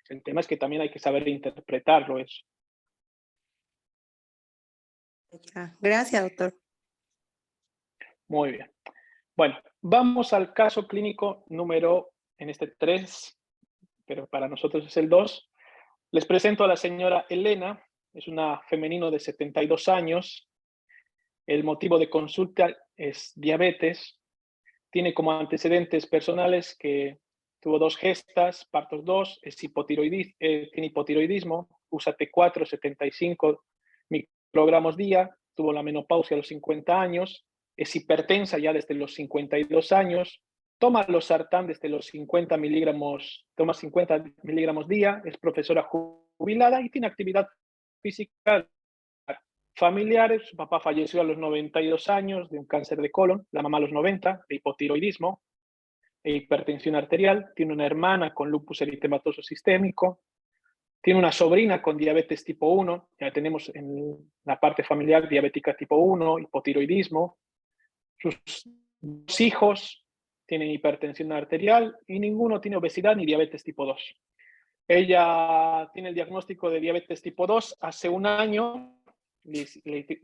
El tema es que también hay que saber interpretarlo eso. Ya. Gracias, doctor. Muy bien. Bueno, vamos al caso clínico número, en este 3, pero para nosotros es el 2. Les presento a la señora Elena, es una femenino de 72 años. El motivo de consulta es diabetes. Tiene como antecedentes personales que tuvo 2 gestas, partos 2, tiene hipotiroidismo, usa T4, 75 microgramos día, tuvo la menopausia a los 50 años, es hipertensa ya desde los 52 años, toma los sartán desde los 50 miligramos, toma 50 miligramos día, es profesora jubilada y tiene actividad física. Familiares, su papá falleció a los 92 años de un cáncer de colon, la mamá a los 90 de hipotiroidismo e hipertensión arterial, tiene una hermana con lupus eritematoso sistémico, tiene una sobrina con diabetes tipo 1, ya tenemos en la parte familiar diabética tipo 1, hipotiroidismo, sus 2 hijos tienen hipertensión arterial y ninguno tiene obesidad ni diabetes tipo 2. Ella tiene el diagnóstico de diabetes tipo 2 hace un año. Le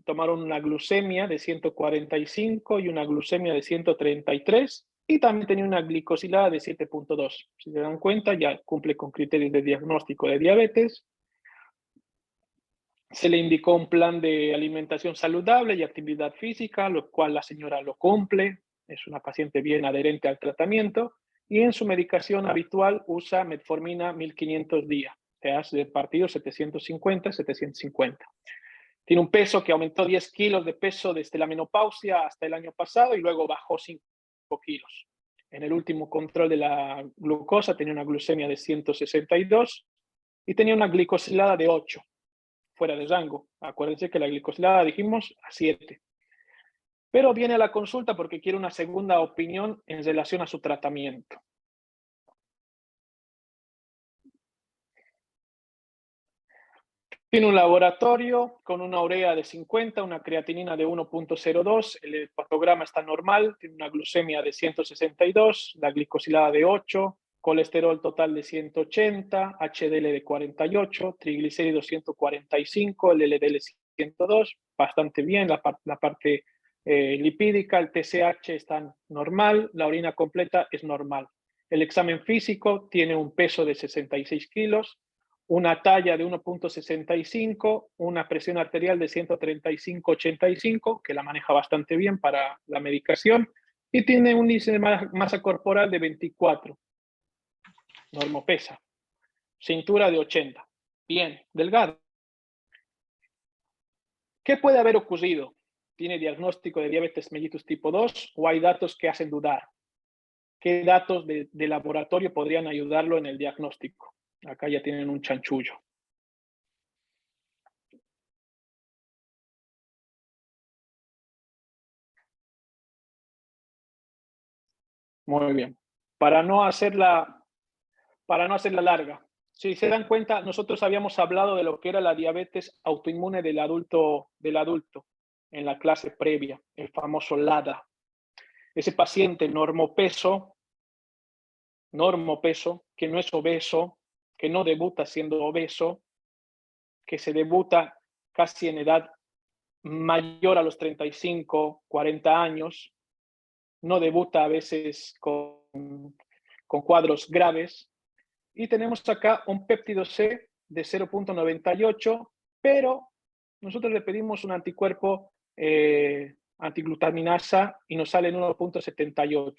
tomaron una glucemia de 145 y una glucemia de 133 y también tenía una glicosilada de 7.2. Si se dan cuenta, ya cumple con criterios de diagnóstico de diabetes. Se le indicó un plan de alimentación saludable y actividad física, lo cual la señora lo cumple. Es una paciente bien adherente al tratamiento y en su medicación habitual usa metformina 1500 días. Se hace de partido 750, 750. Tiene un peso que aumentó 10 kilos de peso desde la menopausia hasta el año pasado y luego bajó 5 kilos. En el último control de la glucosa tenía una glucemia de 162 y tenía una glicosilada de 8, fuera de rango. Acuérdense que la glicosilada dijimos a 7. Pero viene a la consulta porque quiere una segunda opinión en relación a su tratamiento. Tiene un laboratorio con una urea de 50, una creatinina de 1.02, el hepatograma está normal, tiene una glucemia de 162, la glicosilada de 8, colesterol total de 180, HDL de 48, triglicéridos 145, el LDL 102, bastante bien, la parte lipídica, el TSH está normal, la orina completa es normal. El examen físico tiene un peso de 66 kilos, una talla de 1.65, una presión arterial de 135/85, que la maneja bastante bien para la medicación, y tiene un índice de masa corporal de 24, normopesa, cintura de 80, bien, delgado. ¿Qué puede haber ocurrido? ¿Tiene diagnóstico de diabetes mellitus tipo 2 o hay datos que hacen dudar? ¿Qué datos de laboratorio podrían ayudarlo en el diagnóstico? Acá ya tienen un chanchullo. Muy bien. Para no hacerla larga, si se dan cuenta, nosotros habíamos hablado de lo que era la diabetes autoinmune del adulto en la clase previa, el famoso LADA. Ese paciente normopeso, que no es obeso, que no debuta siendo obeso, que se debuta casi en edad mayor a los 35, 40 años, no debuta a veces con con cuadros graves. Y tenemos acá un péptido C de 0.98, pero nosotros le pedimos un anticuerpo antiglutaminasa y nos sale en 1.78.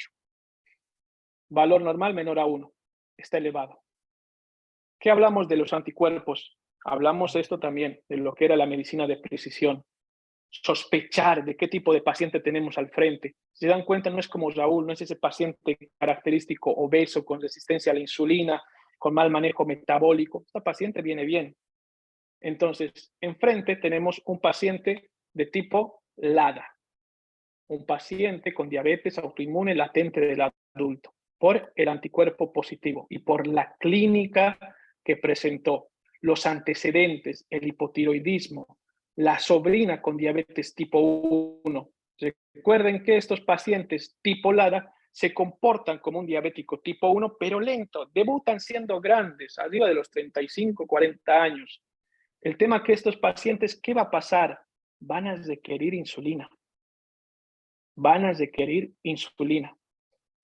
Valor normal menor a 1. Está elevado. ¿Qué hablamos de los anticuerpos? Hablamos esto también, de lo que era la medicina de precisión. Sospechar de qué tipo de paciente tenemos al frente. Si se dan cuenta, no es como Raúl, no es ese paciente característico obeso, con resistencia a la insulina, con mal manejo metabólico. Esta paciente viene bien. Entonces, enfrente tenemos un paciente de tipo LADA, un paciente con diabetes autoinmune latente del adulto, por el anticuerpo positivo y por la clínica que presentó, los antecedentes, el hipotiroidismo, la sobrina con diabetes tipo 1. Recuerden que estos pacientes tipo LADA se comportan como un diabético tipo 1, pero lento, debutan siendo grandes, arriba de los 35, 40 años. El tema es que estos pacientes, ¿qué va a pasar? Van a requerir insulina. Van a requerir insulina.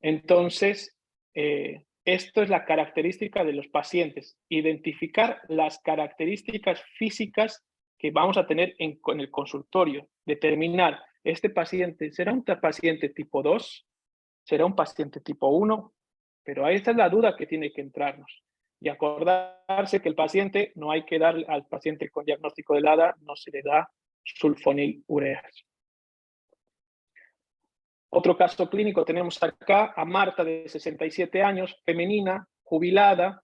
Entonces, esto es la característica de los pacientes. Identificar las características físicas que vamos a tener en el consultorio. Determinar, este paciente, ¿será un paciente tipo 2? ¿Será un paciente tipo 1? Pero esta es la duda que tiene que entrarnos. Y acordarse que el paciente, no hay que dar al paciente con diagnóstico de LADA, no se le da sulfonilureas. Otro caso clínico tenemos acá a Marta de 67 años, femenina, jubilada.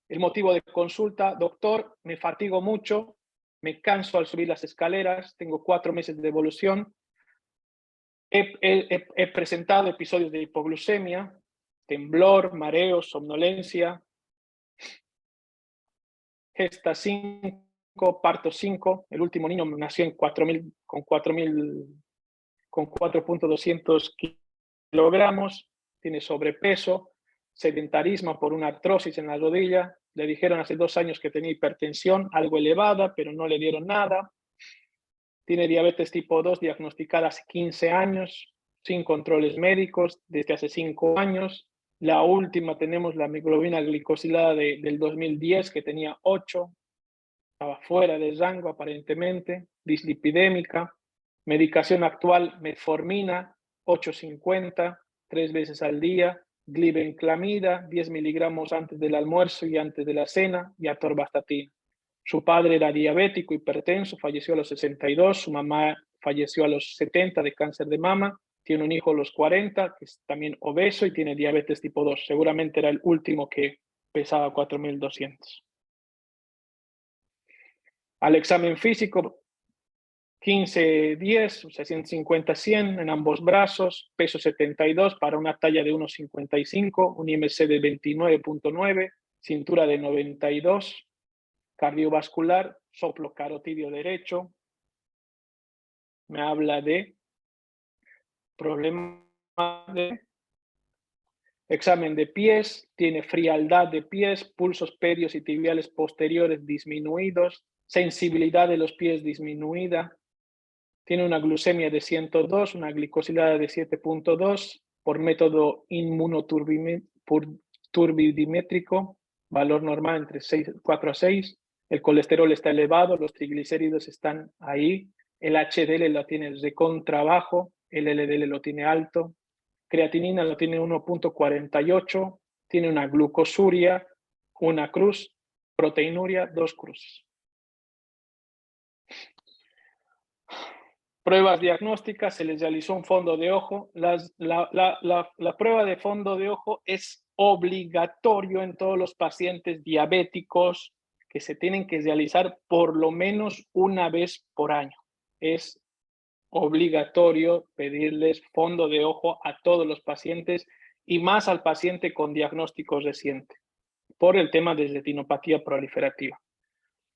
El motivo de consulta: doctor, me fatigo mucho, me canso al subir las escaleras, tengo 4 meses de evolución, he presentado episodios de hipoglucemia, temblor, mareo, somnolencia, gesta 5, parto 5, el último niño nació en 4.200 kilogramos, tiene sobrepeso, sedentarismo por una artrosis en la rodilla, le dijeron hace 2 años que tenía hipertensión, algo elevada, pero no le dieron nada, tiene diabetes tipo 2 diagnosticada hace 15 años, sin controles médicos desde hace 5 años, la última tenemos la hemoglobina glicosilada del 2010 que tenía 8, estaba fuera de rango aparentemente, dislipidémica, medicación actual, metformina, 850, 3 veces al día, glibenclamida, 10 miligramos antes del almuerzo y antes de la cena, y atorvastatina. Su padre era diabético, hipertenso, falleció a los 62, su mamá falleció a los 70 de cáncer de mama, tiene un hijo a los 40, que es también obeso y tiene diabetes tipo 2. Seguramente era el último que pesaba 4.200. Al examen físico, 15-10, o sea, 150-100 en ambos brazos, peso 72 para una talla de 1,55, un IMC de 29.9, cintura de 92, cardiovascular, soplo carotidio derecho. Me habla de problema de examen de pies, tiene frialdad de pies, pulsos pedios y tibiales posteriores disminuidos, sensibilidad de los pies disminuida, tiene una glucemia de 102, una glicosilada de 7.2 por método inmunoturbidimétrico, valor normal entre 4 a 6, el colesterol está elevado, los triglicéridos están ahí, el HDL lo tiene recontra bajo, el LDL lo tiene alto, creatinina lo tiene 1.48, tiene una glucosuria, una cruz, proteinuria, 2 cruces. Pruebas diagnósticas, se les realizó un fondo de ojo. La prueba de fondo de ojo es obligatorio en todos los pacientes diabéticos que se tienen que realizar por lo menos una vez por año. Es obligatorio pedirles fondo de ojo a todos los pacientes y más al paciente con diagnóstico reciente por el tema de retinopatía proliferativa.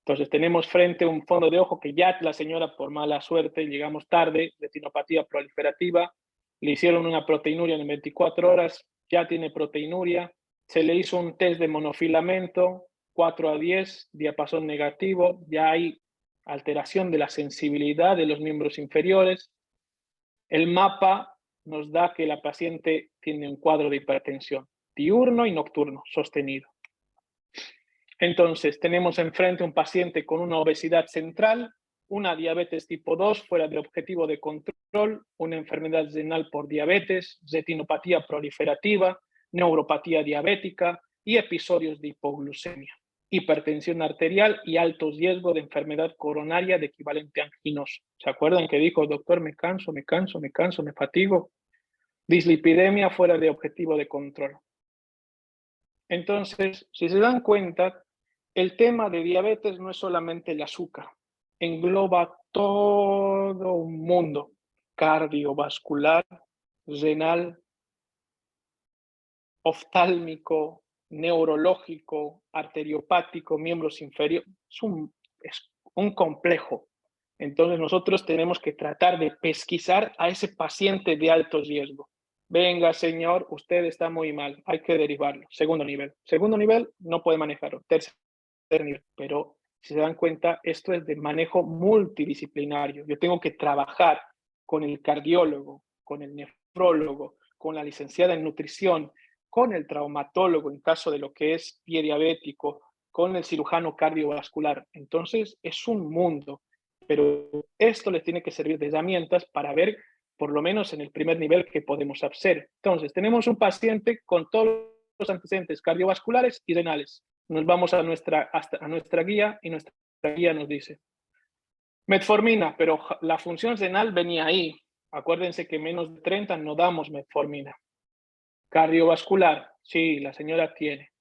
Entonces tenemos frente un fondo de ojo que ya la señora, por mala suerte, llegamos tarde, retinopatía proliferativa, le hicieron una proteinuria en 24 horas, ya tiene proteinuria, se le hizo un test de monofilamento, 4 a 10, diapasón negativo, ya hay alteración de la sensibilidad de los miembros inferiores. El mapa nos da que la paciente tiene un cuadro de hipertensión, diurno y nocturno sostenido. Entonces, tenemos enfrente un paciente con una obesidad central, una diabetes tipo 2 fuera de objetivo de control, una enfermedad renal por diabetes, retinopatía proliferativa, neuropatía diabética y episodios de hipoglucemia, hipertensión arterial y alto riesgo de enfermedad coronaria de equivalente anginoso. ¿Se acuerdan que dijo, doctor, me canso, me fatigo? Dislipidemia fuera de objetivo de control. Entonces, si se dan cuenta, el tema de diabetes no es solamente el azúcar, engloba todo un mundo cardiovascular, renal, oftálmico, neurológico, arteriopático, miembros inferiores. Es un complejo. Entonces nosotros tenemos que tratar de pesquisar a ese paciente de alto riesgo. Venga, señor, usted está muy mal, hay que derivarlo. Segundo nivel. Segundo nivel, no puede manejarlo. Tercer nivel. Pero si se dan cuenta, esto es de manejo multidisciplinario. Yo tengo que trabajar con el cardiólogo, con el nefrólogo, con la licenciada en nutrición, con el traumatólogo en caso de lo que es pie diabético, con el cirujano cardiovascular. Entonces, es un mundo, pero esto les tiene que servir de herramientas para ver, por lo menos en el primer nivel, qué podemos hacer. Entonces, tenemos un paciente con todos los antecedentes cardiovasculares y renales. Nos vamos a nuestra guía y nuestra guía nos dice, metformina, pero la función renal venía ahí. Acuérdense que menos de 30 no damos metformina. Cardiovascular, sí, la señora tiene.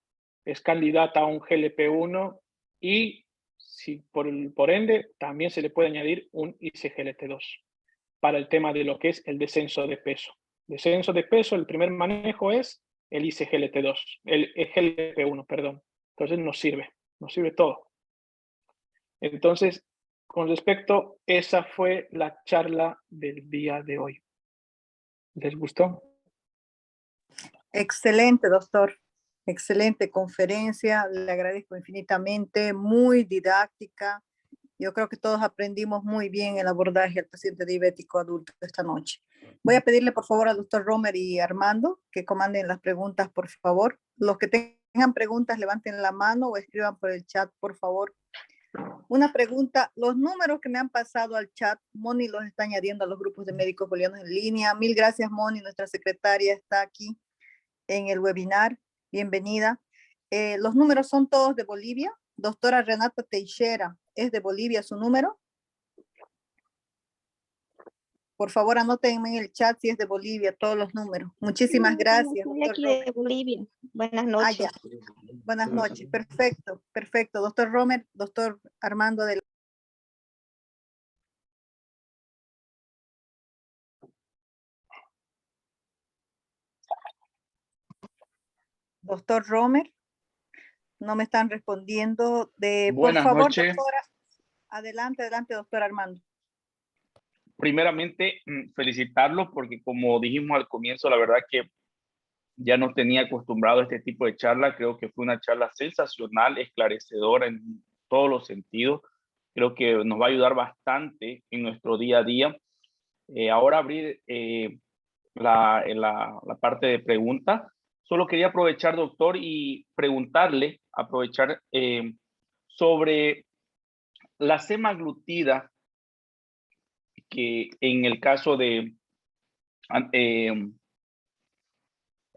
Es candidata a un GLP-1 y si por ende también se le puede añadir un ISGLT2 para el tema de lo que es el descenso de peso. Descenso de peso, el primer manejo es el ISGLT2, el GLP-1, perdón. Entonces nos sirve todo. Entonces, con respecto, esa fue la charla del día de hoy. ¿Les gustó? Excelente, doctor. Excelente conferencia. Le agradezco infinitamente. Muy didáctica. Yo creo que todos aprendimos muy bien el abordaje al paciente diabético adulto esta noche. Voy a pedirle por favor al doctor Romer y Armando que comanden las preguntas, por favor. Los que tengan preguntas, levanten la mano o escriban por el chat, por favor. Una pregunta, los números que me han pasado al chat, Moni los está añadiendo a los grupos de médicos bolivianos en línea. Mil gracias, Moni, nuestra secretaria está aquí en el webinar. Bienvenida. Los números son todos de Bolivia. Doctora Renata Teixeira, ¿es de Bolivia su número? Por favor, anótenme en el chat si es de Bolivia, todos los números. Muchísimas gracias. Estoy aquí de Bolivia. Buenas noches. Buenas noches. Perfecto, perfecto. Doctor Romer, doctor Armando del... Doctor Romer, no me están respondiendo. Buenas por favor, noches. doctora, adelante, doctor Armando. Primeramente, felicitarlos porque como dijimos al comienzo, la verdad que ya nos tenía acostumbrado a este tipo de charla. Creo que fue una charla sensacional, esclarecedora en todos los sentidos. Creo que nos va a ayudar bastante en nuestro día a día. Ahora abrir la parte de preguntas. Solo quería aprovechar, doctor, y preguntarle, sobre la semaglutida, que en el caso de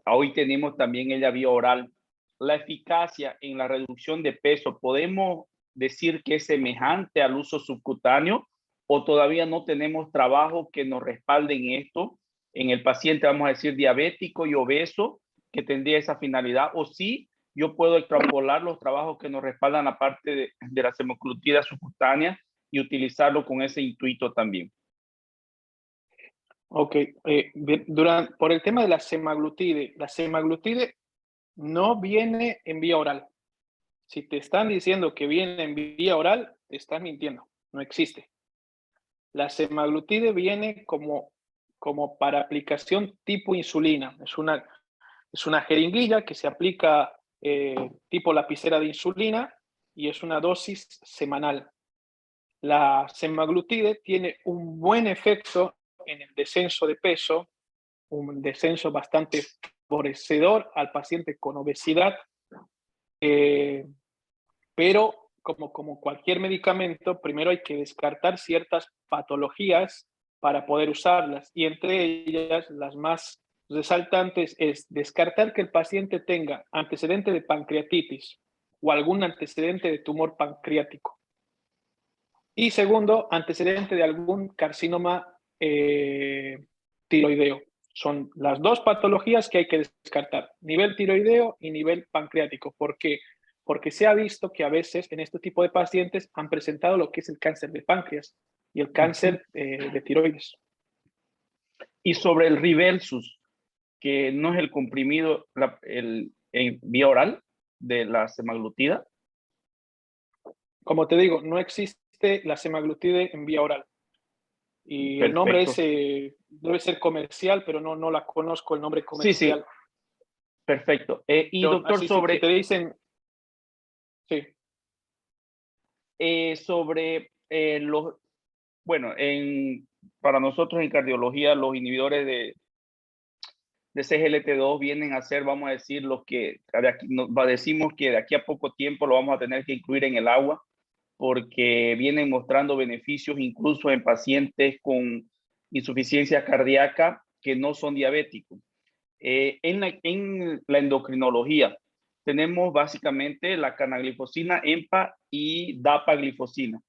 hoy tenemos también ella vía oral, la eficacia en la reducción de peso, ¿podemos decir que es semejante al uso subcutáneo o todavía no tenemos trabajo que nos respalden esto en el paciente, vamos a decir, diabético y obeso, que tendría esa finalidad? O sí, yo puedo extrapolar los trabajos que nos respaldan la parte de la semaglutida subcutánea y utilizarlo con ese intuito también. Ok, por el tema de la semaglutide no viene en vía oral. Si te están diciendo que viene en vía oral, te están mintiendo, no existe. La semaglutide viene como para aplicación tipo insulina. Es una jeringuilla que se aplica tipo lapicera de insulina y es una dosis semanal. La semaglutide tiene un buen efecto en el descenso de peso, un descenso bastante favorecedor al paciente con obesidad, pero como cualquier medicamento, primero hay que descartar ciertas patologías para poder usarlas, y entre ellas las más resaltantes es descartar que el paciente tenga antecedente de pancreatitis o algún antecedente de tumor pancreático. Y segundo, antecedente de algún carcinoma tiroideo. Son las dos patologías que hay que descartar, nivel tiroideo y nivel pancreático. ¿Por qué? Porque se ha visto que a veces en este tipo de pacientes han presentado lo que es el cáncer de páncreas y el cáncer de tiroides. Y sobre el Rybelsus, que no es el comprimido en vía oral de la semaglutida. Como te digo, no existe la semaglutide en vía oral. Y Perfecto. el nombre ese debe ser comercial, pero no la conozco el nombre comercial. Sí, sí. Perfecto. Y doctor, así, sobre... Si te dicen... Sí. Sobre los... Bueno, para nosotros en cardiología, los inhibidores de CGLT2 vienen a ser, vamos a decir, los que decimos que de aquí a poco tiempo lo vamos a tener que incluir en el agua, porque vienen mostrando beneficios incluso en pacientes con insuficiencia cardíaca que no son diabéticos. En la endocrinología tenemos básicamente la canaglifosina, EMPA y dapaglifosina.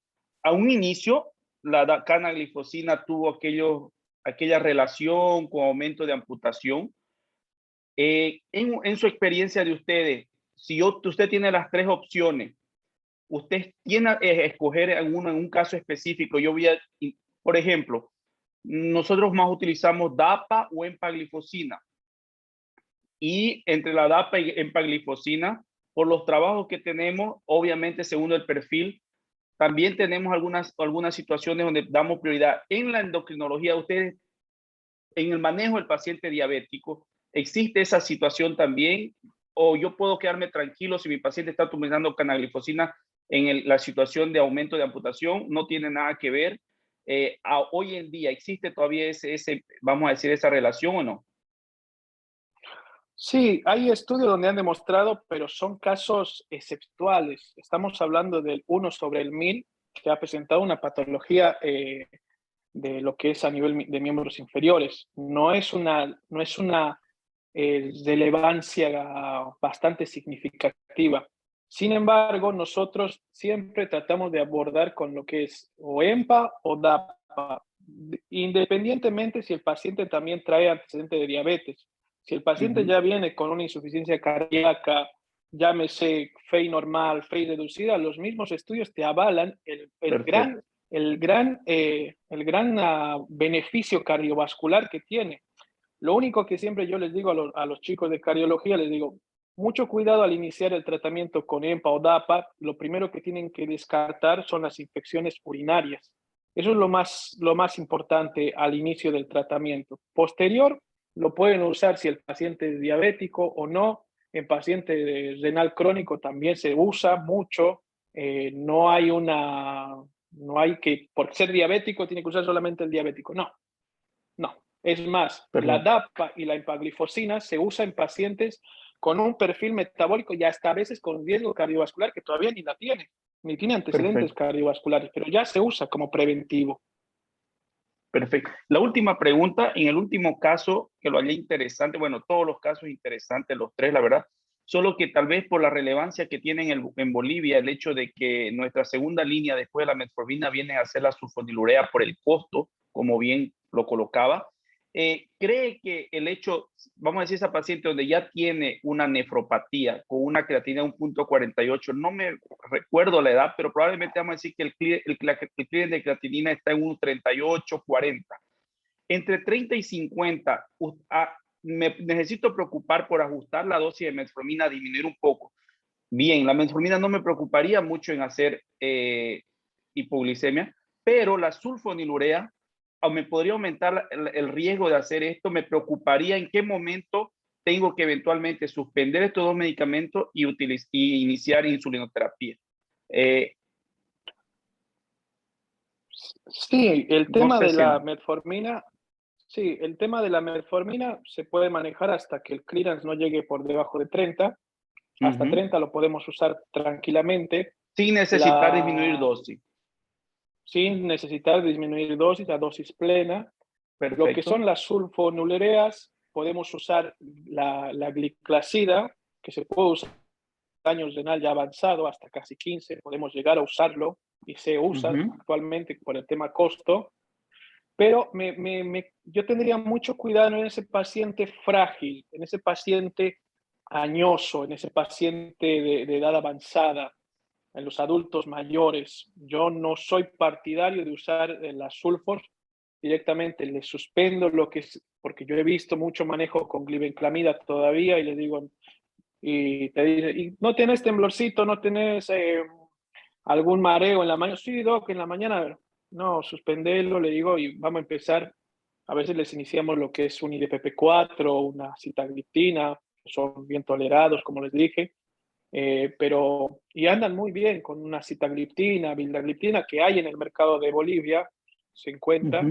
A un inicio, la canaglifosina tuvo aquella relación con aumento de amputación. En su experiencia de ustedes, si usted tiene las tres opciones, usted tiene a escoger en un caso específico. Por ejemplo, nosotros más utilizamos DAPA o empaglifosina. Y entre la DAPA y empaglifosina, por los trabajos que tenemos, obviamente según el perfil, también tenemos algunas situaciones donde damos prioridad. En la endocrinología, ustedes, en el manejo del paciente diabético, ¿existe esa situación también? ¿O yo puedo quedarme tranquilo si mi paciente está utilizando canaglifosina en la situación de aumento de amputación? No tiene nada que ver. Hoy en día, ¿existe todavía vamos a decir, esa relación o no? Sí, hay estudios donde han demostrado, pero son casos exceptuales. Estamos hablando del 1 sobre el 1000, que ha presentado una patología de lo que es a nivel de miembros inferiores. No es una relevancia bastante significativa. Sin embargo, nosotros siempre tratamos de abordar con lo que es o EMPA o DAPA, independientemente si el paciente también trae antecedente de diabetes. Si el paciente ya viene con una insuficiencia cardíaca, llámese FEI normal, FEI reducida, los mismos estudios te avalan el gran beneficio cardiovascular que tiene. Lo único que siempre yo les digo a los chicos de cardiología, les digo, mucho cuidado al iniciar el tratamiento con EMPA o DAPA. Lo primero que tienen que descartar son las infecciones urinarias. Eso es lo más importante al inicio del tratamiento. Posterior, lo pueden usar si el paciente es diabético o no. En paciente de renal crónico también se usa mucho. No hay que, por ser diabético, tiene que usar solamente el diabético. No. Es más, la DAPA y la empaglifosina se usa en pacientes con un perfil metabólico y hasta a veces con riesgo cardiovascular que todavía ni tiene antecedentes cardiovasculares, pero ya se usa como preventivo. Perfecto. La última pregunta, en el último caso que lo hallé interesante, bueno, todos los casos interesantes, los tres, la verdad, solo que tal vez por la relevancia que tienen en Bolivia, el hecho de que nuestra segunda línea después de la metformina viene a ser la sulfonilurea por el costo, como bien lo colocaba. ¿Cree que el hecho, vamos a decir, esa paciente donde ya tiene una nefropatía con una creatinina de 1.48, no me recuerdo la edad, pero probablemente vamos a decir que el clearance de creatinina está en 1.38, 40. Entre 30 y 50, me necesito preocupar por ajustar la dosis de metformina, disminuir un poco. Bien, la metformina no me preocuparía mucho en hacer hipoglicemia, pero la sulfonilurea me podría aumentar el riesgo de hacer esto. Me preocuparía en qué momento tengo que eventualmente suspender estos dos medicamentos y iniciar insulinoterapia. Sí, el tema de la metformina, Sí, el tema de la metformina se puede manejar hasta que el clearance no llegue por debajo de 30. Hasta Ujú. 30 lo podemos usar tranquilamente. Sin necesitar disminuir dosis. Sin necesitar disminuir dosis, la dosis plena. Perfecto. Lo que son las sulfonilureas, podemos usar la gliclazida, que se puede usar en daño renal ya avanzado, hasta casi 15, podemos llegar a usarlo y se usa actualmente por el tema costo. Pero yo tendría mucho cuidado en ese paciente frágil, en ese paciente añoso, en ese paciente de edad avanzada, en los adultos mayores. Yo no soy partidario de usar las sulfos directamente, les suspendo lo que es, porque yo he visto mucho manejo con glibenclamida todavía y les digo, y te dicen, ¿y no tenés temblorcito, no tenés algún mareo en la mañana? Sí, doc, en la mañana. No, suspendelo, le digo, y vamos a empezar. A veces les iniciamos lo que es un IDPP4, una sitagliptina, que son bien tolerados, como les dije, y andan muy bien con una sitagliptina, vildagliptina, que hay en el mercado de Bolivia, se encuentra,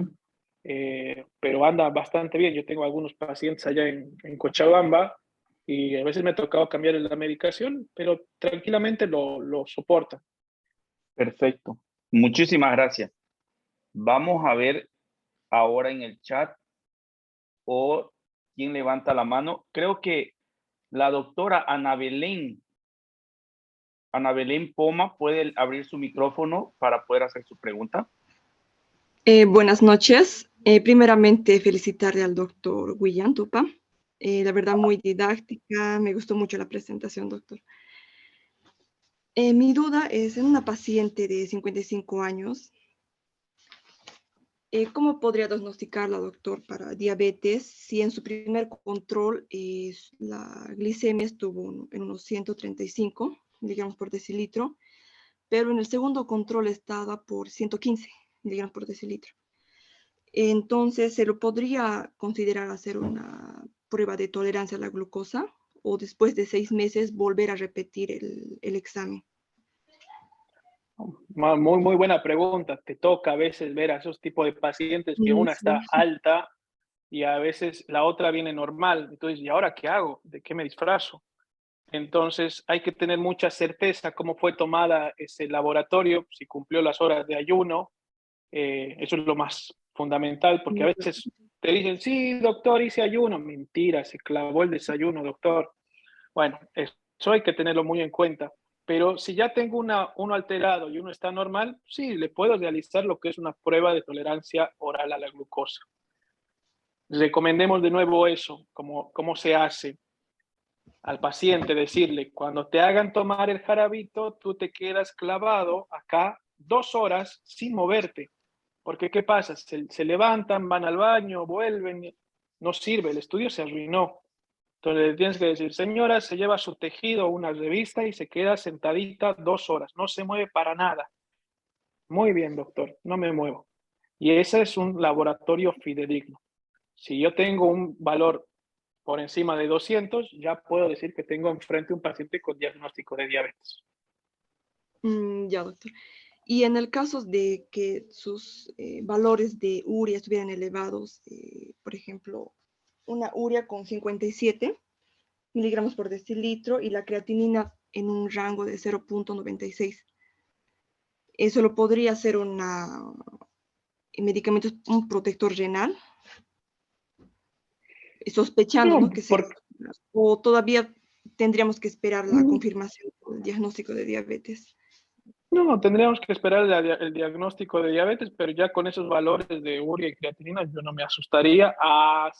pero anda bastante bien. Yo tengo algunos pacientes allá en Cochabamba y a veces me ha tocado cambiar la medicación, pero tranquilamente lo soportan. Perfecto. Muchísimas gracias. Vamos a ver ahora en el chat o quién levanta la mano. Creo que la doctora Ana Belén Poma puede abrir su micrófono para poder hacer su pregunta. Buenas noches. Primeramente, felicitarle al doctor William Tupa. La verdad, muy didáctica. Me gustó mucho la presentación, doctor. Mi duda es en una paciente de 55 años. ¿Cómo podría diagnosticarla, doctor, para diabetes si en su primer control la glicemia estuvo en unos 135 miligramos por decilitro, pero en el segundo control estaba por 115 miligramos por decilitro? Entonces, ¿se lo podría considerar hacer una prueba de tolerancia a la glucosa o después de 6 meses volver a repetir el examen? Muy buena pregunta. Te toca a veces ver a esos tipos de pacientes que una está alta y a veces la otra viene normal. Entonces, ¿y ahora qué hago? ¿De qué me disfrazo? Entonces, hay que tener mucha certeza cómo fue tomada ese laboratorio, si cumplió las horas de ayuno. Eso es lo más fundamental, porque a veces te dicen, sí, doctor, hice ayuno. Mentira, se clavó el desayuno, doctor. Bueno, eso hay que tenerlo muy en cuenta. Pero si ya tengo uno alterado y uno está normal, sí, le puedo realizar lo que es una prueba de tolerancia oral a la glucosa. Recomendemos de nuevo eso, cómo se hace. Al paciente decirle, cuando te hagan tomar el jarabito, tú te quedas clavado acá 2 horas sin moverte. Porque ¿qué pasa? Se levantan, van al baño, vuelven, no sirve, el estudio se arruinó. Entonces le tienes que decir, señora, se lleva su tejido, una revista y se queda sentadita 2 horas, no se mueve para nada. Muy bien, doctor, no me muevo. Y ese es un laboratorio fidedigno. Si yo tengo un valor por encima de 200, ya puedo decir que tengo enfrente un paciente con diagnóstico de diabetes. Ya, doctor. Y en el caso de que sus valores de urea estuvieran elevados, por ejemplo, una urea con 57 miligramos por decilitro y la creatinina en un rango de 0.96. Eso lo podría hacer un medicamento, un protector renal, sospechando, ¿no? O todavía tendríamos que esperar la confirmación del diagnóstico de diabetes. No, tendríamos que esperar el diagnóstico de diabetes, pero ya con esos valores de urea y creatinina yo no me asustaría, a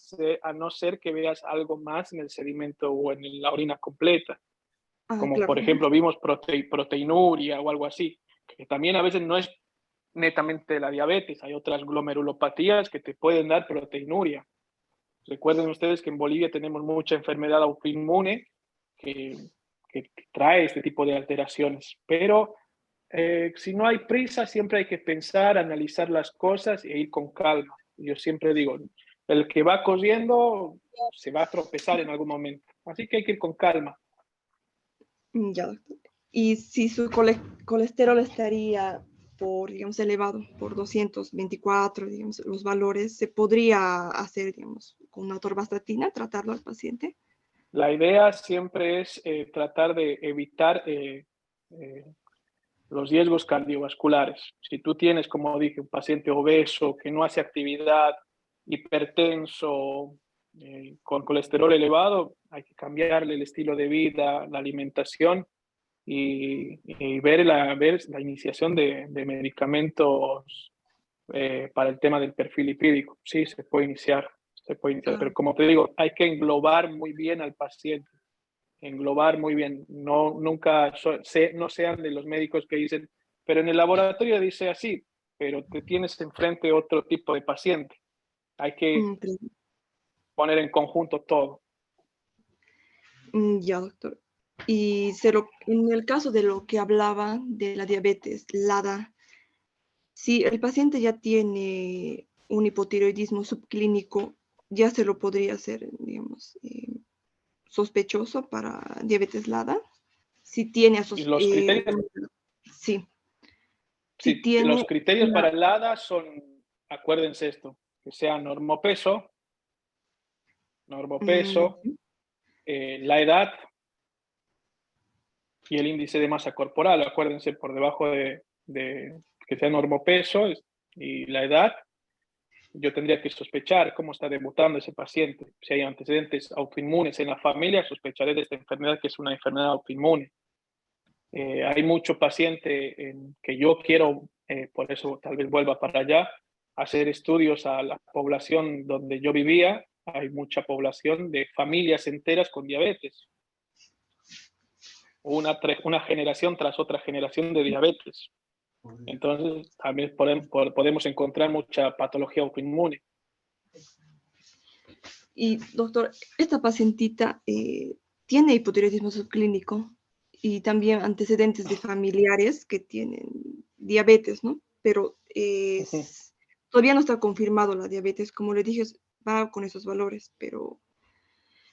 no ser que veas algo más en el sedimento o en la orina completa. Como claro. por ejemplo vimos proteinuria o algo así, que también a veces no es netamente la diabetes, hay otras glomerulopatías que te pueden dar proteinuria. Recuerden ustedes que en Bolivia tenemos mucha enfermedad autoinmune que trae este tipo de alteraciones, pero si no hay prisa, siempre hay que pensar, analizar las cosas e ir con calma. Yo siempre digo, el que va corriendo se va a tropezar en algún momento, así que hay que ir con calma. Ya, doctor. Y si su colesterol estaría por, digamos, elevado, por 224, digamos, los valores, ¿se podría hacer, digamos, con una atorvastatina, tratarlo al paciente? La idea siempre es tratar de evitar los riesgos cardiovasculares. Si tú tienes, como dije, un paciente obeso que no hace actividad, hipertenso, con colesterol elevado, hay que cambiarle el estilo de vida, la alimentación y ver la iniciación de medicamentos para el tema del perfil lipídico. Sí, se puede iniciar, pero como te digo, hay que englobar muy bien al paciente, englobar muy bien, nunca no sean de los médicos que dicen, pero en el laboratorio dice así, pero te tienes enfrente otro tipo de paciente. Hay que poner en conjunto todo. Ya, doctor. Y en el caso de lo que hablaba de la diabetes, LADA, si el paciente ya tiene un hipotiroidismo subclínico, ya se lo podría hacer, digamos, sospechoso para diabetes LADA. Si tiene Y los criterios, sí. Si tiene los criterios para el LADA son, acuérdense esto, que sea normopeso, la edad y el índice de masa corporal. Acuérdense, por debajo de que sea normopeso y la edad, yo tendría que sospechar cómo está debutando ese paciente. Si hay antecedentes autoinmunes en la familia, sospecharé de esta enfermedad, que es una enfermedad autoinmune. Hay mucho paciente que yo quiero, por eso tal vez vuelva para allá, hacer estudios a la población donde yo vivía. Hay mucha población de familias enteras con diabetes. Una generación tras otra generación de diabetes. Entonces, también podemos encontrar mucha patología autoinmune. Y, doctor, esta pacientita tiene hipotiroidismo subclínico y también antecedentes de familiares que tienen diabetes, ¿no? Pero todavía no está confirmado la diabetes. Como le dije, va con esos valores, pero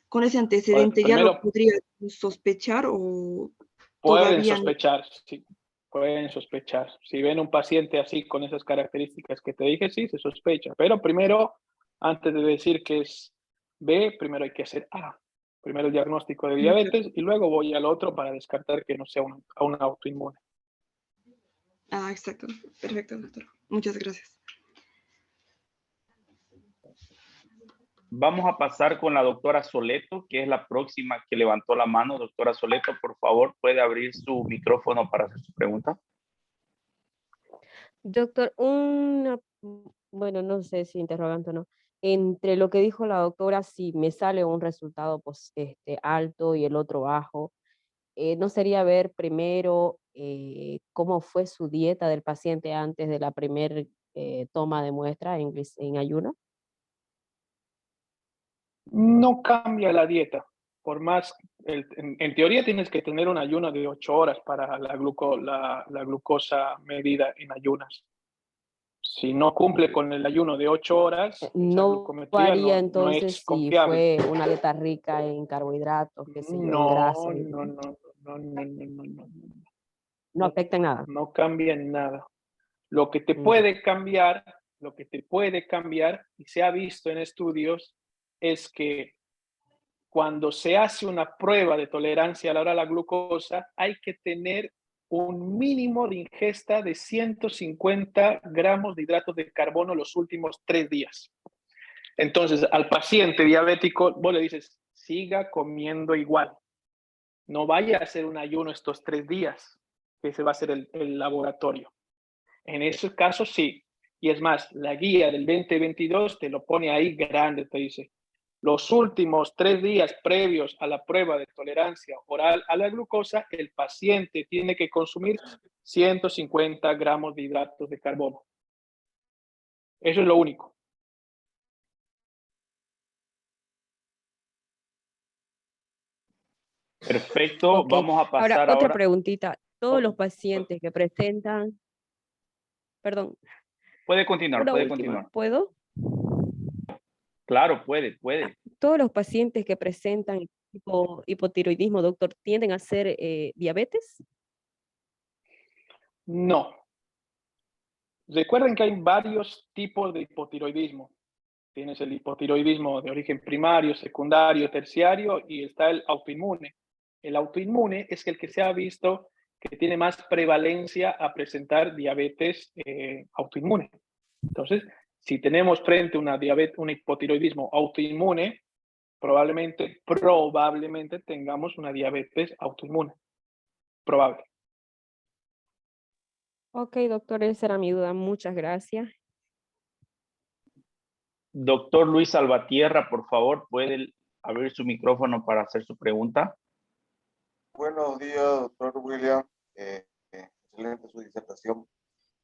con ese antecedente, ¿ya lo podría sospechar o pueden sospechar? Sí, pueden sospechar. Si ven un paciente así con esas características que te dije, sí, se sospecha. Pero primero, antes de decir que es B, primero hay que hacer A. Primero el diagnóstico de diabetes y luego voy al otro para descartar que no sea un autoinmune. Exacto. Perfecto, doctor. Muchas gracias. Vamos a pasar con la doctora Soleto, que es la próxima que levantó la mano. Doctora Soleto, por favor, ¿puede abrir su micrófono para hacer su pregunta? Doctor, bueno, no sé si interrogante o no. Entre lo que dijo la doctora, si me sale un resultado pues, alto y el otro bajo, ¿no sería ver primero cómo fue su dieta del paciente antes de la primera toma de muestra en ayuno? No cambia la dieta. Por más, en teoría tienes que tener un ayuno de 8 horas para la glucosa medida en ayunas. Si no cumple con el ayuno de 8 horas, no varía entonces no es si confiable. fue una dieta rica en carbohidratos, qué sé yo, en grasa. No afecta en nada. No cambia en nada. Lo que te puede cambiar, y se ha visto en estudios, es que cuando se hace una prueba de tolerancia a la hora de la glucosa, hay que tener un mínimo de ingesta de 150 gramos de hidratos de carbono los últimos 3 días. Entonces, al paciente diabético, vos le dices, siga comiendo igual. No vaya a hacer un ayuno estos 3 días, que se va a hacer el laboratorio. En ese caso, sí. Y es más, la guía del 2022 te lo pone ahí grande, te dice, los últimos 3 días previos a la prueba de tolerancia oral a la glucosa, el paciente tiene que consumir 150 gramos de hidratos de carbono. Eso es lo único. Perfecto, Okay. Vamos a pasar ahora. Otra ahora. preguntita. Todos los pacientes que presentan... Perdón. Puede continuar, Una puede última. continuar. ¿Puedo? Claro, puede. Todos los pacientes que presentan hipotiroidismo, doctor, ¿tienden a ser diabetes? No. Recuerden que hay varios tipos de hipotiroidismo. Tienes el hipotiroidismo de origen primario, secundario, terciario y está el autoinmune. El autoinmune es el que se ha visto que tiene más prevalencia a presentar diabetes autoinmune. Entonces, si tenemos frente una diabetes, un hipotiroidismo autoinmune, probablemente tengamos una diabetes autoinmune. Probable. Ok, doctor, esa era mi duda. Muchas gracias. Doctor Luis Salvatierra, por favor, puede abrir su micrófono para hacer su pregunta. Buenos días, doctor William. Excelente su disertación.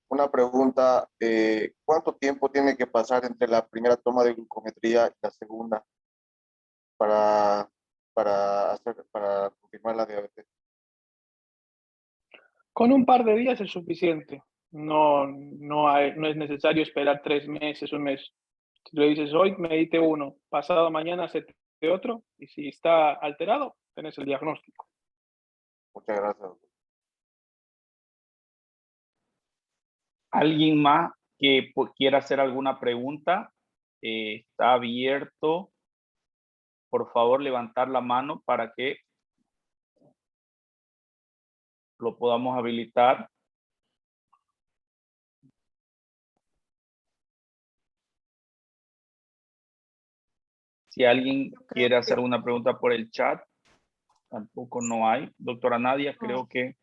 Una pregunta, ¿cuánto tiempo tiene que pasar entre la primera toma de glucometría y la segunda para confirmar la diabetes? Con un par de días es suficiente. No es necesario esperar 3 meses, un mes. Si le dices hoy, medite uno, pasado mañana, hacete otro, y si está alterado, tenés el diagnóstico. Muchas gracias. ¿Alguien más que quiera hacer alguna pregunta? Está abierto. Por favor, levantar la mano para que lo podamos habilitar. Si alguien quiere hacer una pregunta por el chat, tampoco no hay. Doctora Nadia, creo que...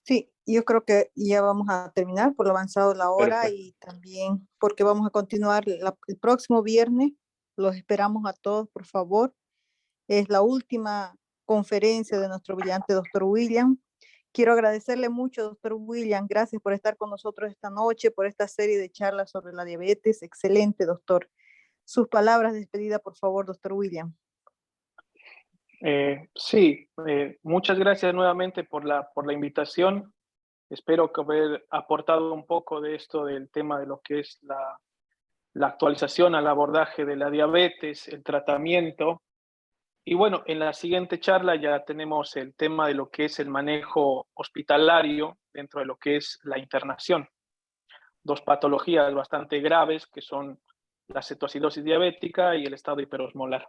Sí, yo creo que ya vamos a terminar por lo avanzado de la hora. Perfecto. Y también porque vamos a continuar el próximo viernes. Los esperamos a todos, por favor. Es la última conferencia de nuestro brillante doctor William. Quiero agradecerle mucho, doctor William. Gracias por estar con nosotros esta noche, por esta serie de charlas sobre la diabetes. Excelente, doctor. Sus palabras de despedida, por favor, doctor William. Sí, muchas gracias nuevamente por la invitación. Espero que haber aportado un poco de esto del tema de lo que es la actualización al abordaje de la diabetes, el tratamiento. Y bueno, en la siguiente charla ya tenemos el tema de lo que es el manejo hospitalario dentro de lo que es la internación. 2 patologías bastante graves que son la cetoacidosis diabética y el estado hiperosmolar.